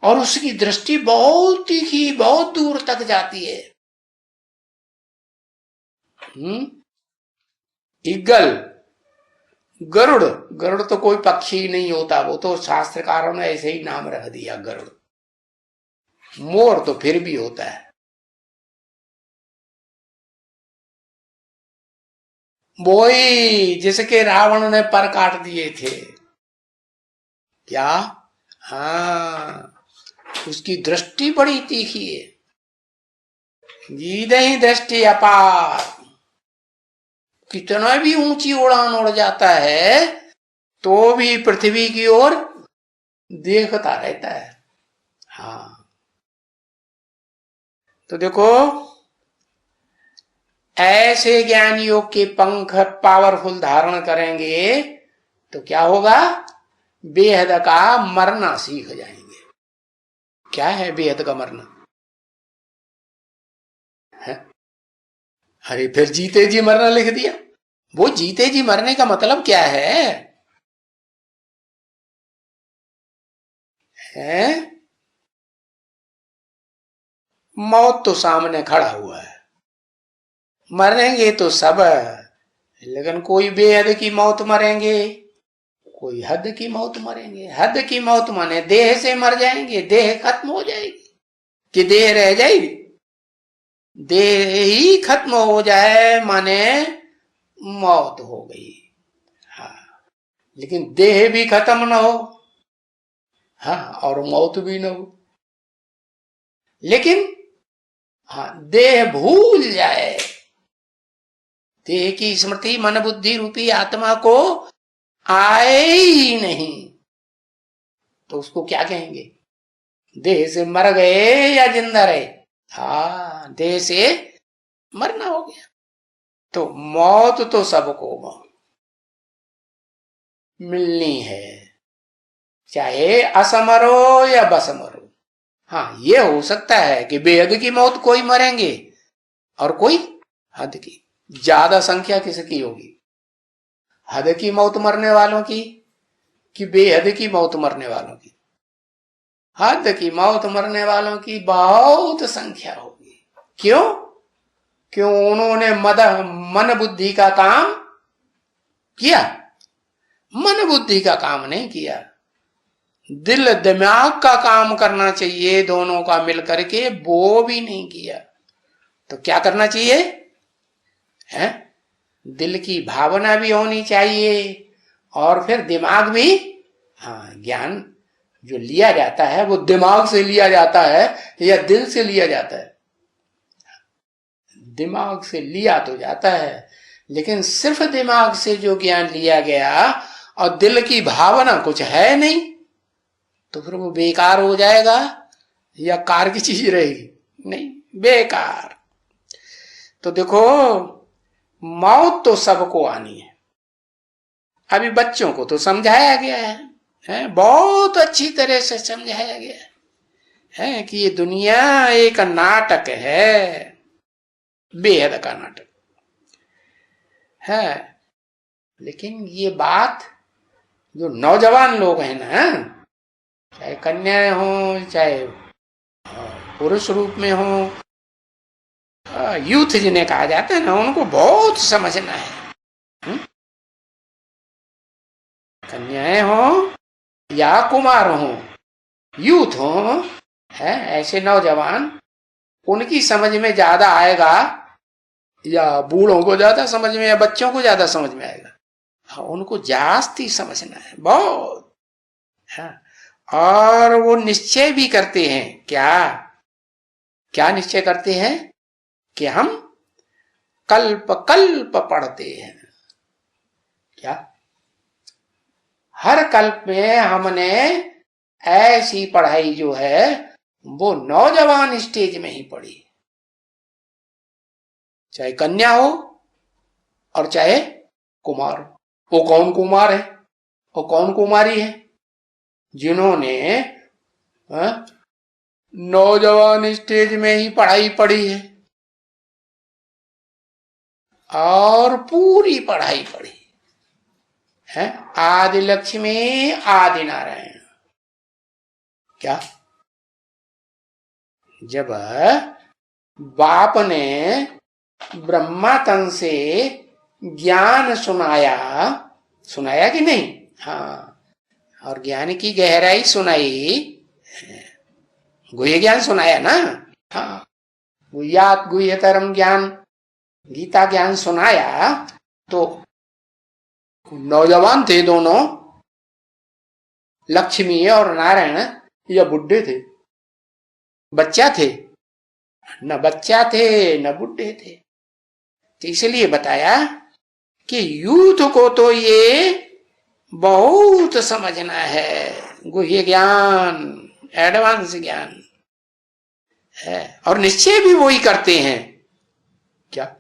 Speaker 1: और उसकी दृष्टि बहुत तीखी, बहुत दूर तक जाती है। ईगल, गरुड़। गरुड़ तो कोई पक्षी नहीं होता, वो तो शास्त्रकारों ने ऐसे ही नाम रख दिया गरुड़। मोर तो फिर भी होता है। वही जिसके रावण ने पर काट दिए थे। क्या? हाँ, उसकी दृष्टि बड़ी तीखी है। जीद ही दृष्टि अपार, कितना भी ऊंची उड़ान उड़ जाता है तो भी पृथ्वी की ओर देखता रहता है। हाँ, तो देखो, ऐसे ज्ञान योग के पंख पावरफुल धारण करेंगे तो क्या होगा? बेहद का मरना सीख जाएंगे। क्या है बेहद का मरना? है? अरे फिर जीते जी मरना लिख दिया। वो जीते जी मरने का मतलब क्या है? हैं? मौत तो सामने खड़ा हुआ है, मरेंगे तो सब, लेकिन कोई बेहद की मौत मरेंगे, कोई हद की मौत मरेंगे। हद की मौत माने देह से मर जाएंगे, देह खत्म हो जाएगी कि देह रह जाएगी। देह ही खत्म हो जाए माने मौत हो गई। हाँ, लेकिन देह भी खत्म ना हो, हाँ, और मौत भी ना हो। लेकिन हाँ, देह भूल जाए, देह की स्मृति मन बुद्धि रूपी आत्मा को आए ही नहीं, तो उसको क्या कहेंगे? देह से मर गए या जिंदा रहे? हाँ, देह से मरना हो गया। तो मौत तो सबको मिलनी है, चाहे असमरो या बसमरो। हाँ, ये हो सकता है कि बेहद की मौत कोई मरेंगे और कोई हद की। ज्यादा संख्या किसकी होगी? हद की मौत मरने वालों की कि बेहद की मौत मरने वालों की? हद की मौत मरने वालों की बहुत संख्या होगी। क्यों? क्यों? उन्होंने मन बुद्धि का काम किया, मन बुद्धि का काम नहीं किया। दिल दिमाग का काम करना चाहिए दोनों का मिलकर के, वो भी नहीं किया। तो क्या करना चाहिए? है? दिल की भावना भी होनी चाहिए और फिर दिमाग भी। हाँ, ज्ञान जो लिया जाता है वो दिमाग से लिया जाता है या दिल से लिया जाता है? दिमाग से लिया तो जाता है, लेकिन सिर्फ दिमाग से जो ज्ञान लिया गया और दिल की भावना कुछ है नहीं, तो फिर वो बेकार हो जाएगा या कार की चीज रहेगी? नहीं, बेकार। तो देखो, मौत तो सबको आनी है। अभी बच्चों को तो समझाया गया है, बहुत अच्छी तरह से समझाया गया है कि ये दुनिया एक नाटक है, बेहद का नाटक है। लेकिन ये बात जो नौजवान लोग हैं ना, चाहे कन्याएं हो चाहे पुरुष रूप में हो, यूथ जिन्हें कहा जाता है ना, उनको बहुत समझना है। कन्याएं हो या कुमार हो, यूथ हो, है ऐसे नौजवान, उनकी समझ में ज्यादा आएगा या बूढ़ों को ज्यादा समझ में या बच्चों को ज्यादा समझ में आएगा? हाँ, उनको जास्ती समझना है बहुत। हाँ, और वो निश्चय भी करते हैं। क्या क्या निश्चय करते हैं? कि हम कल्प कल्प पढ़ते हैं। क्या? हर कल्प में हमने ऐसी पढ़ाई जो है वो नौजवान स्टेज में ही पढ़ी, चाहे कन्या हो और चाहे कुमार हो। वो कौन कुमार है, वो कौन कुमारी है? जिन्होंने नौजवान स्टेज में ही पढ़ाई पढ़ी है और पूरी पढ़ाई पढ़ी है। आदि लक्ष्मी आदि नारायण। क्या? जब बाप ने ब्रह्मा तन से ज्ञान सुनाया, सुनाया कि नहीं? हाँ, और ज्ञान की गहराई सुनाई, गुह्य ज्ञान सुनाया ना। हाँ, गुह्यात गुह्यतरम ज्ञान, गीता ज्ञान सुनाया। तो नौजवान थे दोनों, लक्ष्मी और नारायण, या बुढ़े थे? बच्चा थे? न बच्चा थे न बुढ़े थे। तो इसलिए बताया कि यूथ को तो ये बहुत समझना है, गुह्य ज्ञान, एडवांस ज्ञान है। और निश्चय भी वही करते हैं। क्या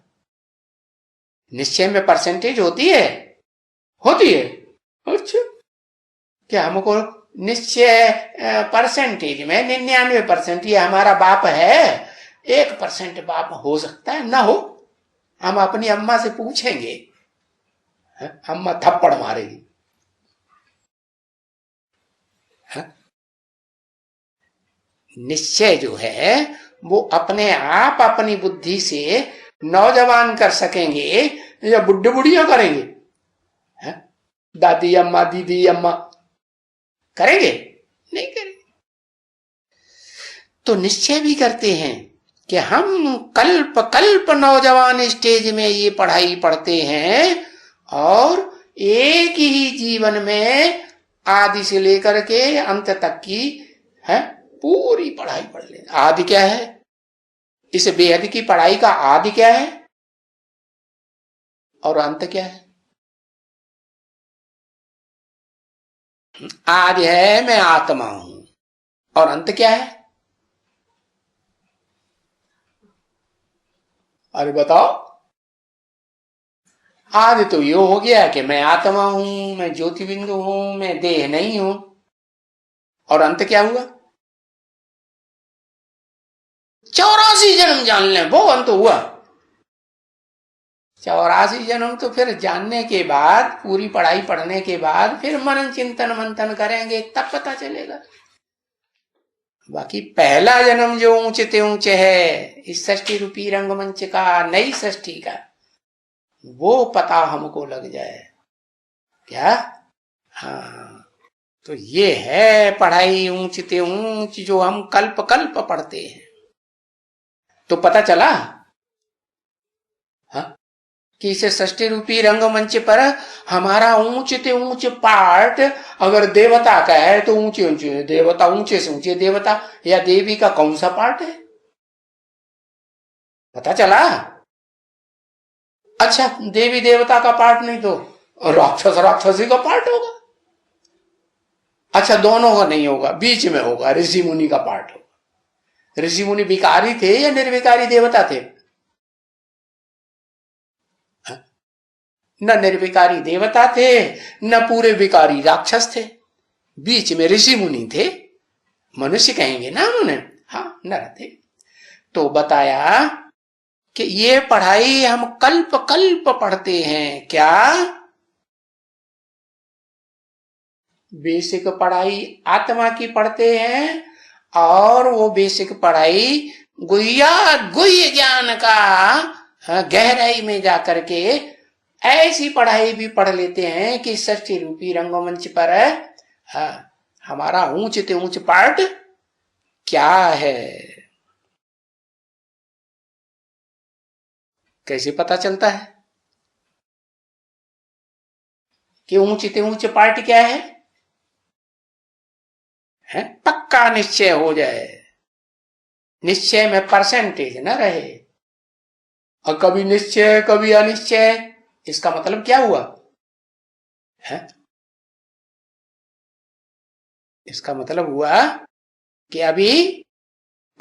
Speaker 1: निश्चय में परसेंटेज होती है? होती है। अच्छा, क्या हमको निश्चय परसेंटेज में 99% ये हमारा बाप है, 1% बाप हो सकता है ना हो? हम अपनी अम्मा से पूछेंगे, अम्मा थप्पड़ मारेगी। निश्चय जो है वो अपने आप अपनी बुद्धि से नौजवान कर सकेंगे या बुढ़े बुढ़िया करेंगे? दादी अम्मा, दीदी अम्मा करेंगे? नहीं करेंगे। तो निश्चय भी करते हैं कि हम कल्प कल्प नौजवान स्टेज में ये पढ़ाई पढ़ते हैं, और एक ही जीवन में आदि से लेकर के अंत तक की है पूरी पढ़ाई पढ़ ले। आदि क्या है? इस बेहद की पढ़ाई का आदि क्या है और अंत क्या है? आदि है मैं आत्मा हूं, और अंत क्या है? अरे बताओ। आदि तो ये हो गया कि मैं आत्मा हूं, मैं ज्योति बिंदु हूं, मैं देह नहीं हूं। और अंत क्या हुआ? 84 जन्म जान लें, वो अंत हुआ। 84 जन्म तो फिर जानने के बाद, पूरी पढ़ाई पढ़ने के बाद फिर मनन चिंतन मंथन करेंगे, तब पता चलेगा। बाकी पहला जन्म जो ऊंचे ऊंचे है इस सृष्टि रूपी रंगमंच का, नई सृष्टि का, वो पता हमको लग जाए क्या? हाँ, तो ये है पढ़ाई ऊंचते ऊंच जो हम कल्प कल्प पढ़ते हैं। तो पता चला हाँ कि इसे सृष्टि रूपी रंगमंच पर हमारा ऊंचते ऊंच पार्ट अगर देवता का है तो ऊंचे ऊंचे देवता, ऊंचे से ऊंचे देवता या देवी का कौन सा पार्ट है? पता चला? अच्छा, देवी देवता का पार्ट नहीं तो राक्षस राक्षसी का पार्ट होगा। अच्छा, दोनों का नहीं होगा, बीच में होगा, ऋषि मुनि का पार्ट होगा। ऋषि मुनि विकारी थे या निर्विकारी देवता थे? न निर्विकारी देवता थे न पूरे विकारी राक्षस थे, बीच में ऋषि मुनि थे, मनुष्य कहेंगे ना उन्हें, हाँ नर थे। तो बताया कि ये पढ़ाई हम कल्प कल्प पढ़ते हैं। क्या बेसिक पढ़ाई आत्मा की पढ़ते हैं, और वो बेसिक पढ़ाई गुह्य ज्ञान का गहराई में जाकर के ऐसी पढ़ाई भी पढ़ लेते हैं कि सृष्टि रूपी रंगमंच पर हमारा ऊंचते ऊंच पार्ट क्या है। कैसे पता चलता है कि ऊंचते ऊंच पार्ट क्या है? पक्का निश्चय हो जाए, निश्चय में परसेंटेज न रहे, और कभी निश्चय कभी अनिश्चय। इसका मतलब क्या हुआ है? इसका मतलब हुआ कि अभी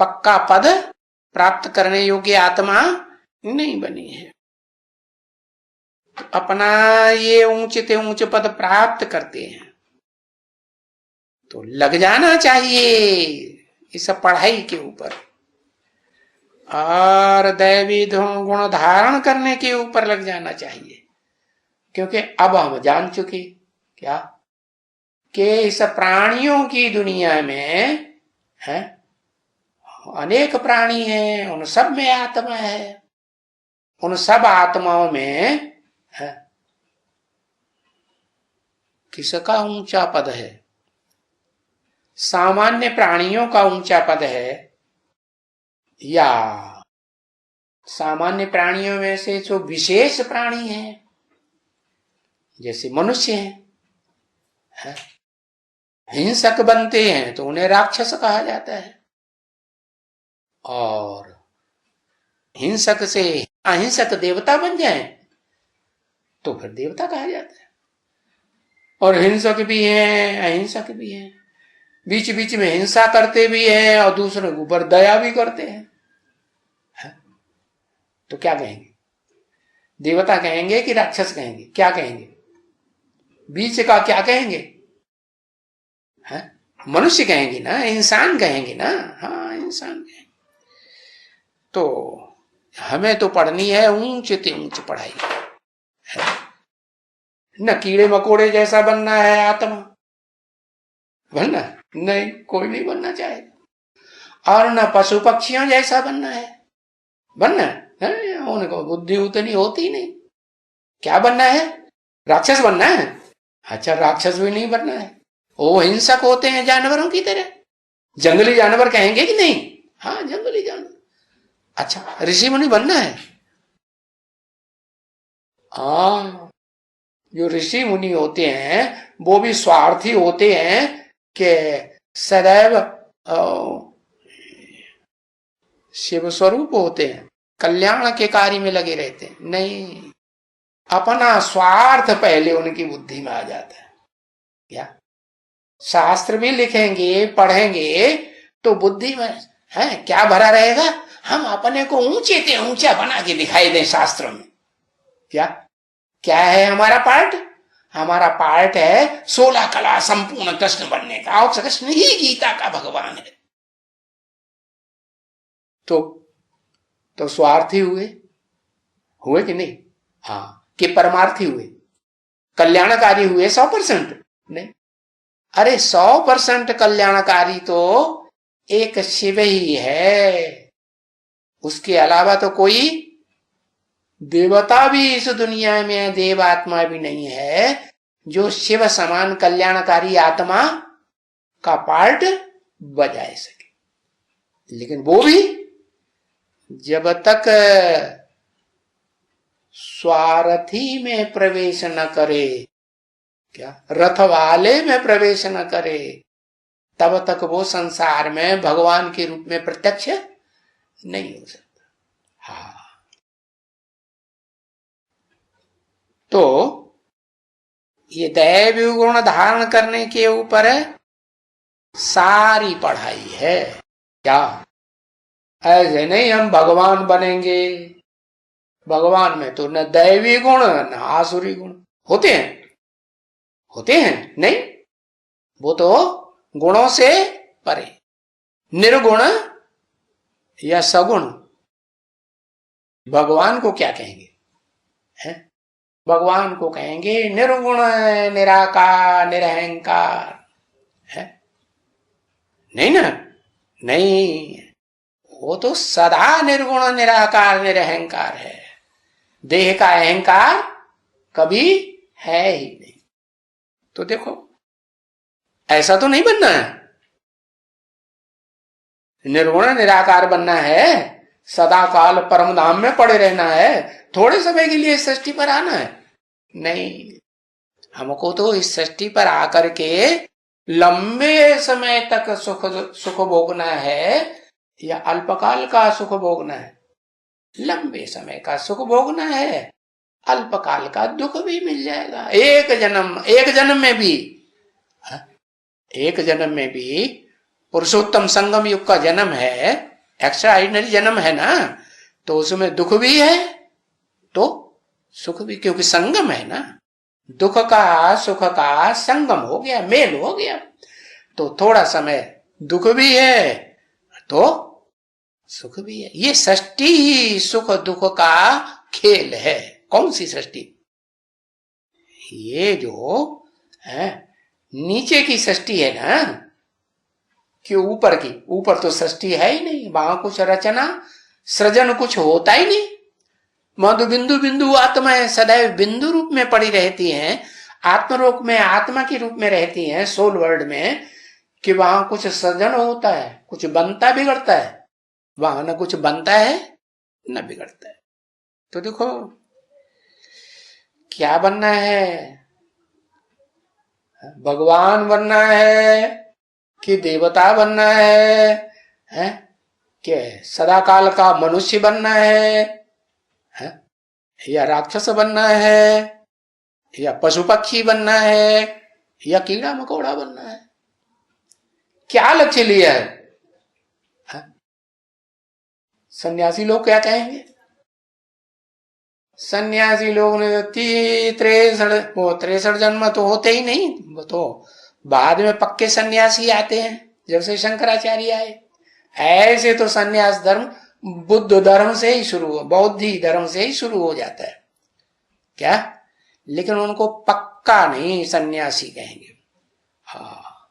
Speaker 1: पक्का पद प्राप्त करने योग्य आत्मा नहीं बनी है। अपना ये ऊंचे ऊंचे पद प्राप्त करते हैं तो लग जाना चाहिए इस पढ़ाई के ऊपर, और दैवी गुण धारण करने के ऊपर लग जाना चाहिए। क्योंकि अब हम जान चुके क्या कि इस प्राणियों की दुनिया में है अनेक प्राणी हैं, उन सब में आत्मा है। उन सब आत्माओं में है किसका ऊंचा पद है? सामान्य प्राणियों का ऊंचा पद है, या सामान्य प्राणियों में से जो विशेष प्राणी हैं जैसे मनुष्य हैं, हिंसक बनते हैं तो उन्हें राक्षस कहा जाता है, और हिंसक से अहिंसक देवता बन जाए तो फिर देवता कहा जाता है। और हिंसक भी हैं, अहिंसक भी हैं, बीच बीच में हिंसा करते भी हैं और दूसरों के ऊपर दया भी करते हैं। तो क्या कहेंगे? देवता कहेंगे कि राक्षस कहेंगे? क्या कहेंगे? बीच का क्या कहेंगे? है? मनुष्य कहेंगे ना, इंसान कहेंगे ना। हाँ, इंसान कहेंगे। तो हमें तो पढ़नी है ऊंच से ऊंच पढ़ाई, न कीड़े मकोड़े जैसा बनना है आत्मा, बनना नहीं, कोई नहीं बनना चाहेगा। और न पशु पक्षियों जैसा बनना है, बनना है, उनको बुद्धि उतनी होती नहीं। क्या बनना है? राक्षस बनना है? अच्छा, राक्षस भी नहीं बनना है। वो हिंसक होते हैं जानवरों की तरह, जंगली जानवर कहेंगे कि नहीं? हाँ, जंगली जानवर। अच्छा, ऋषि मुनि बनना है? हाँ, जो ऋषि मुनि होते हैं वो भी स्वार्थी होते हैं कि सदैव शिव स्वरूप होते हैं, कल्याण के कार्य में लगे रहते हैं। नहीं, अपना स्वार्थ पहले उनकी बुद्धि में आ जाता है। क्या शास्त्र भी लिखेंगे, पढ़ेंगे तो बुद्धि में है क्या भरा रहेगा? हम अपने को ऊंचे से ऊंचा बना के दिखाई दें शास्त्रों में। क्या क्या है हमारा पार्ट? हमारा पार्ट है 16 कला संपूर्ण कृष्ण बनने का, और कृष्ण ही गीता का भगवान है। तो स्वार्थी हुए कि नहीं? हाँ, कि परमार्थी हुए, कल्याणकारी हुए 100%? नहीं, अरे 100% कल्याणकारी तो एक शिव ही है, उसके अलावा तो कोई देवता भी इस दुनिया में, देव आत्मा भी नहीं है जो शिव समान कल्याणकारी आत्मा का पार्ट बजा सके। लेकिन वो भी जब तक स्वार्थी में प्रवेश न करे, क्या रथ वाले में प्रवेश न करे, तब तक वो संसार में भगवान के रूप में प्रत्यक्ष नहीं हो सकता। हाँ, तो ये दैवी गुण धारण करने के ऊपर सारी पढ़ाई है। क्या ऐसे नहीं हम भगवान बनेंगे? भगवान में तो न दैवी गुण न आसुरी गुण होते हैं नहीं, वो तो गुणों से परे, निर्गुण या सगुण। भगवान को क्या कहेंगे? है? भगवान को कहेंगे निर्गुण, निराकार, निरहंकार है। नहीं ना, नहीं, वो तो सदा निर्गुण, निराकार, निरहंकार है। देह का अहंकार कभी है ही नहीं। तो देखो, ऐसा तो नहीं बनना है, निर्गुण निराकार बनना है, सदा काल परम धाम में पड़े रहना है, थोड़े समय के लिए सृष्टि पर आना है? नहीं, हमको तो इस सृष्टि पर आकर के लंबे समय तक सुख भोगना है या अल्पकाल का सुख भोगना है? लंबे समय का सुख भोगना है, अल्पकाल का दुख भी मिल जाएगा। एक जन्म में भी, एक जन्म में भी पुरुषोत्तम संगम युग का जन्म है, एक्स्ट्रा ऑर्डिनरी जन्म है ना, तो उसमें दुख भी है तो सुख भी, क्योंकि संगम है ना, दुख का सुख का संगम हो गया, मेल हो गया। तो थोड़ा समय दुख भी है तो सुख भी है। ये सृष्टि ही सुख दुख का खेल है। कौन सी सृष्टि? ये जो है नीचे की सृष्टि है ना, कि ऊपर की, ऊपर तो सृष्टि है ही नहीं, वहां कुछ रचना सृजन कुछ होता ही नहीं। मधु बिंदु बिंदु आत्मा है, सदैव बिंदु रूप में पड़ी रहती हैं, आत्मरूप में आत्मा के रूप में रहती हैं, सोल वर्ल्ड में, कि वहां कुछ सृजन होता है, कुछ बनता बिगड़ता है? वहां न कुछ बनता है न बिगड़ता है। तो देखो क्या बनना है, भगवान बनना है कि देवता बनना है? कि सदा काल का मनुष्य बनना है? या राक्षस बनना है, या पशु पक्षी बनना है, या कीड़ा मकोड़ा बनना है? क्या लक्ष्य लिया है? सन्यासी लोग क्या कहेंगे? सन्यासी लोग ने 63 जन्म तो होते ही नहीं, वो तो बाद में पक्के सन्यासी आते हैं, जैसे शंकराचार्य आए। ऐसे तो सन्यास धर्म बुद्ध धर्म से ही शुरू हो, बौद्धी धर्म से ही शुरू हो जाता है क्या? लेकिन उनको पक्का नहीं सन्यासी कहेंगे। हाँ,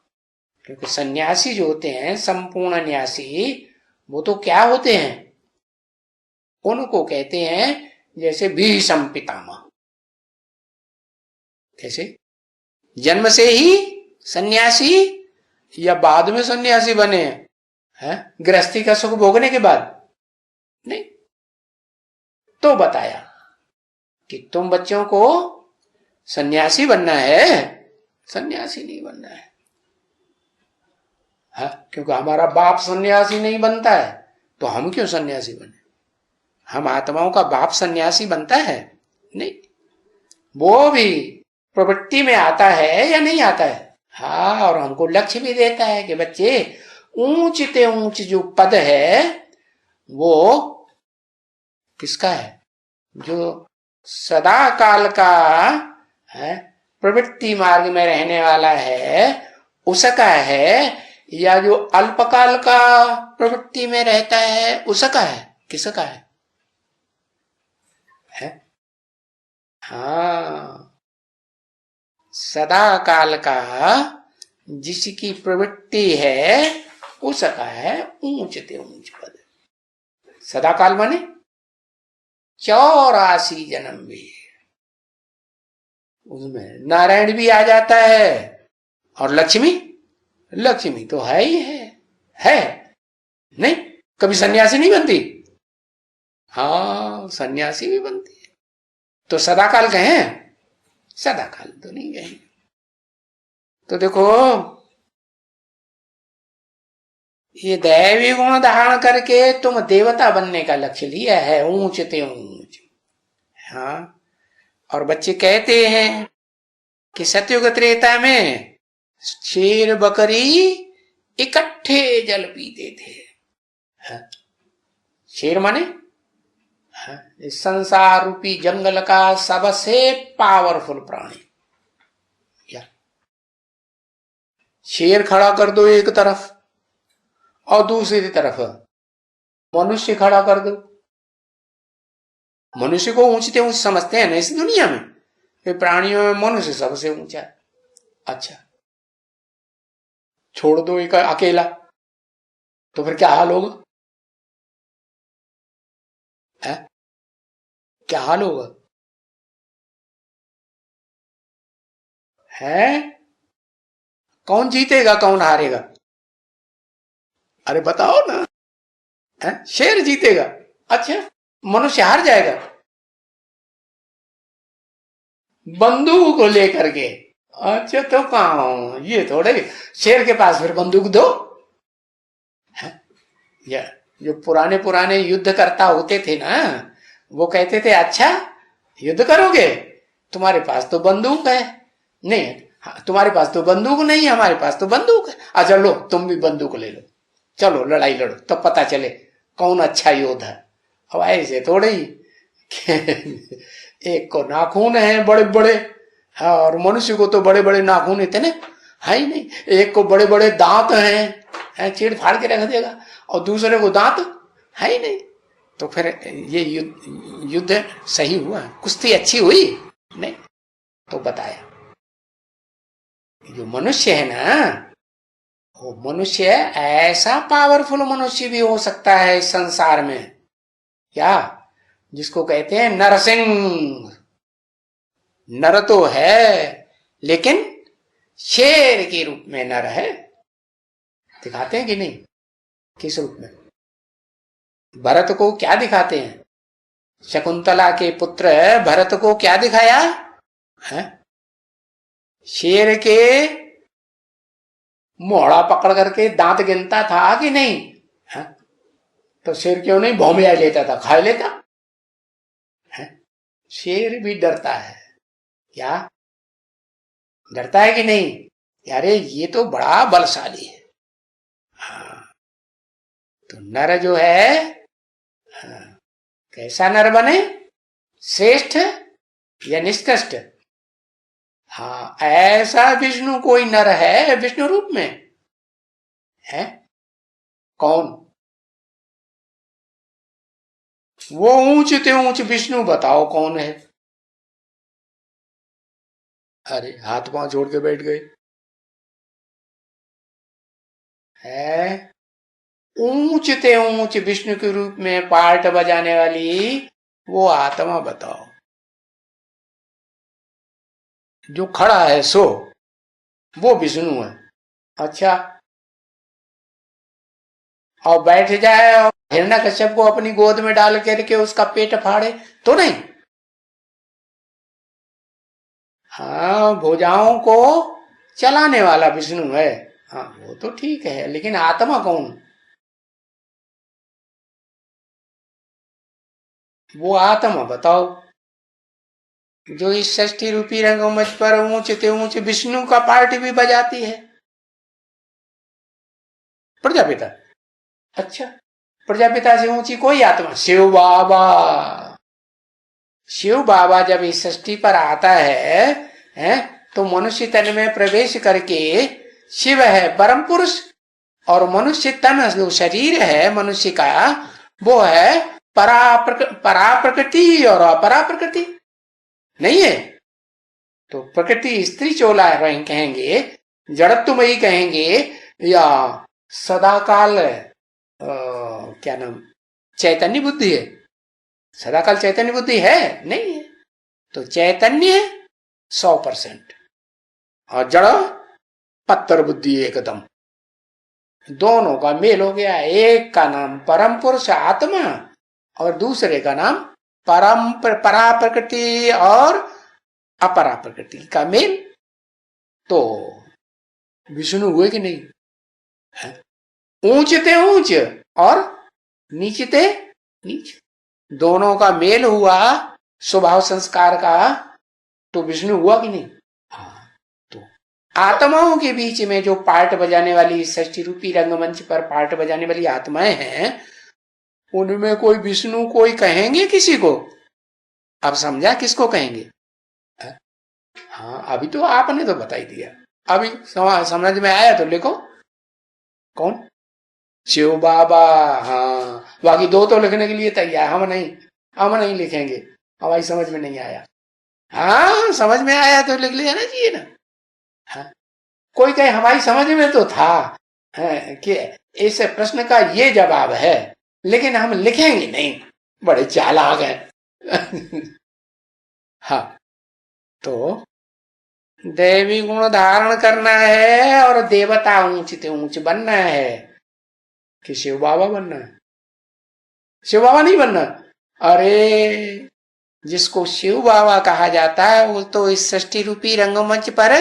Speaker 1: क्योंकि सन्यासी जो होते हैं संपूर्ण न्यासी, वो तो क्या होते हैं? उनको कहते हैं जैसे भीष्म पितामह। कैसे? जन्म से ही सन्यासी या बाद में सन्यासी बने हैं? गृहस्थी का सुख भोगने के बाद नहीं। तो बताया कि तुम बच्चों को सन्यासी बनना है, सन्यासी नहीं बनना है। क्योंकि हमारा बाप सन्यासी नहीं बनता है, तो हम क्यों सन्यासी बने? हम आत्माओं का बाप सन्यासी बनता है? नहीं। वो भी प्रवृत्ति में आता है या नहीं आता है? हाँ, और हमको लक्ष्य भी देता है कि बच्चे ऊंच ते ऊंच जो पद है वो किसका है? जो सदा काल का है, प्रवृत्ति मार्ग में रहने वाला है, उसका है, या जो अल्पकाल का प्रवृत्ति में रहता है उसका है? किसका है? हाँ, सदा काल का जिसकी प्रवृत्ति है उसका है ऊंच ते ऊंच पद। सदा काल माने 84 जन्म भी, उसमें नारायण भी आ जाता है, और लक्ष्मी, लक्ष्मी तो है ही है नहीं? कभी सन्यासी नहीं बनती? हाँ, सन्यासी भी बनती है। तो सदा काल कहें? सदा काल तो नहीं कहें। तो देखो, ये दैवी गुण धारण करके तुम देवता बनने का लक्ष्य लिया है, ऊंच ते ऊंच। हाँ, और बच्चे कहते हैं कि सतयुग त्रेता में शेर बकरी इकट्ठे जल पीते थे। शेर माने इस संसार रूपी जंगल का सबसे पावरफुल प्राणी। क्या? शेर खड़ा कर दो एक तरफ और दूसरी तरफ मनुष्य खड़ा कर दो, मनुष्य को ऊंचते ऊंच समझते हैं ना इस दुनिया में, ये प्राणियों में मनुष्य सबसे ऊंचा है। अच्छा, छोड़ दो एक अकेला, तो फिर क्या हाल होगा? क्या हाल होगा? है? कौन जीतेगा कौन हारेगा? अरे बताओ ना। शेर जीतेगा? अच्छा, मनुष्य हार जाएगा बंदूक को लेकर के? अच्छा, तो कहा ये थोड़े, शेर के पास फिर बंदूक दो। या जो पुराने पुराने युद्ध करता होते थे ना, वो कहते थे अच्छा युद्ध करोगे, तुम्हारे पास तो बंदूक है नहीं? हाँ, तुम्हारे पास तो बंदूक नहीं है, हमारे पास तो बंदूक है। अच्छा लो, तुम भी बंदूक ले लो, चलो लड़ाई लड़ो, तब तो पता चले कौन अच्छा योद्धा है। अब ऐसे थोड़े ही एक को नाखून है बड़े बड़े, और मनुष्य को तो बड़े बड़े नाखून इतने है ही नहीं। एक को बड़े बड़े दांत हैं, चीड़ फाड़ के रख देगा, और दूसरे को दांत है ही नहीं। तो फिर ये युद्ध सही हुआ? कुश्ती अच्छी हुई नहीं? तो बताया जो मनुष्य है ना, वो मनुष्य ऐसा पावरफुल मनुष्य भी हो सकता है इस संसार में, क्या, जिसको कहते हैं नरसिंह। नर तो है, लेकिन शेर के रूप में नर है। दिखाते हैं कि नहीं? किस रूप में? भरत को क्या दिखाते हैं? शकुंतला के पुत्र भरत को क्या दिखाया है? शेर के मोहड़ा पकड़ करके दांत गिनता था कि नहीं? हाँ? तो शेर क्यों नहीं भौमिया लेता था, खा लेता है? शेर भी डरता है क्या? डरता है कि नहीं? यारे ये तो बड़ा बलशाली है। हाँ, तो नर जो है, हाँ, कैसा नर बने? श्रेष्ठ या निष्कृष्ट? हाँ, ऐसा विष्णु कोई नर है विष्णु रूप में? है कौन? वो ऊंचते ऊंच विष्णु बताओ कौन है? अरे हाथ पांव जोड़ के बैठ गए। है ऊंचते ऊंच विष्णु के रूप में पार्ट बजाने वाली वो आत्मा बताओ। जो खड़ा है सो वो विष्णु है। अच्छा, और बैठ जाए और हिरण्यकश्यप को अपनी गोद में डाल करके उसका पेट फाड़े तो नहीं? हाँ, भुजाओं को चलाने वाला विष्णु है। हाँ, वो तो ठीक है, लेकिन आत्मा कौन? वो आत्मा बताओ जो इस षष्ठी रूपी रंगमंच पर ऊंचते ऊंच विष्णु का पार्टी भी बजाती है। प्रजापिता। अच्छा, प्रजापिता से ऊंची कोई आत्मा? शिव बाबा। शिव बाबा जब इस सृष्टि पर आता है तो मनुष्य तन में प्रवेश करके, शिव है परम पुरुष और मनुष्य तन जो शरीर है मनुष्य का वो है परा प्रकृति और अपरा प्रकृति नहीं है? तो प्रकृति स्त्री चोला कहेंगे, जड़त्वमयी कहेंगे, या सदाकाल क्या नाम, चैतन्य बुद्धि है? सदाकाल चैतन्य बुद्धि है नहीं है। तो चैतन्य 100% और जड़ पत्थर बुद्धि एकदम, दोनों का मेल हो गया। एक का नाम परम पुरुष आत्मा और दूसरे का नाम परा प्रकृति और अपरा प्रकृति का मेल। तो विष्णु हुए कि नहीं? ऊंचते ऊंच और नीचते नीच, दोनों का मेल हुआ स्वभाव संस्कार का, तो विष्णु हुआ कि नहीं? हाँ, तो आत्माओं के बीच में जो पार्ट बजाने वाली षष्ठी रूपी रंगमंच पर पार्ट बजाने वाली आत्माएं हैं, उनमें कोई विष्णु कोई कहेंगे किसी को? अब समझा किसको कहेंगे? हाँ, अभी तो आपने तो बता ही दिया, अभी समझ में आया तो लिखो। कौन? शिव बाबा। हाँ, बाकी दो तो लिखने के लिए तैयार, हम नहीं लिखेंगे, हमारी समझ में नहीं आया। हाँ, समझ में आया तो लिख लिया ना चाहिए ना। हाँ, कोई कहे हमारी समझ में तो था कि इस प्रश्न का ये जवाब है, लेकिन हम लिखेंगे नहीं, बड़े चालाक हैं। हाँ, तो देवी गुण धारण करना है और देवता ऊंचते ऊंच बनना है कि शिव बाबा बनना है? शिव बाबा नहीं बनना। अरे, जिसको शिव बाबा कहा जाता है वो तो इस सृष्टि रूपी रंगमंच पर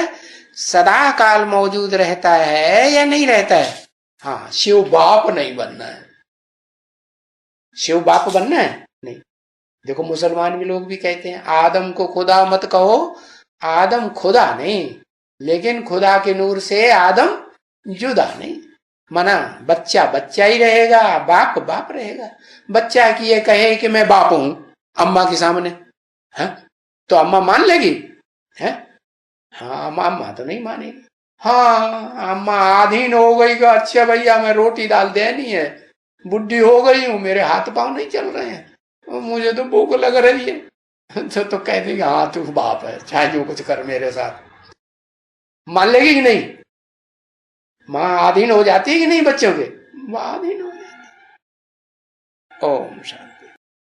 Speaker 1: सदा काल मौजूद रहता है या नहीं रहता है? हाँ, शिव बाप नहीं बनना है। शिव बाप बनना है नहीं। देखो, मुसलमान भी लोग भी कहते हैं आदम को खुदा मत कहो। आदम खुदा नहीं, लेकिन खुदा के नूर से आदम जुदा नहीं। मना बच्चा बच्चा ही रहेगा, बाप बाप रहेगा। बच्चा की ये कहे कि मैं बाप हूं अम्मा के सामने, है तो अम्मा मान लेगी? है? हाँ, अम्मा तो नहीं मानेगी। हाँ, अम्मा आधीन हो गई का, अच्छा भैया मैं रोटी दाल देनी है, बुढ़ी हो गई हूँ, मेरे हाथ पांव नहीं चल रहे हैं, मुझे तो भूख लग रही है। तो कह देगी हाँ तू बाप है, चाहे जो कुछ कर मेरे साथ। मान लेगी कि नहीं? माँ आधीन हो जाती है कि नहीं बच्चों के? आधीन हो जाती। ओम शांति।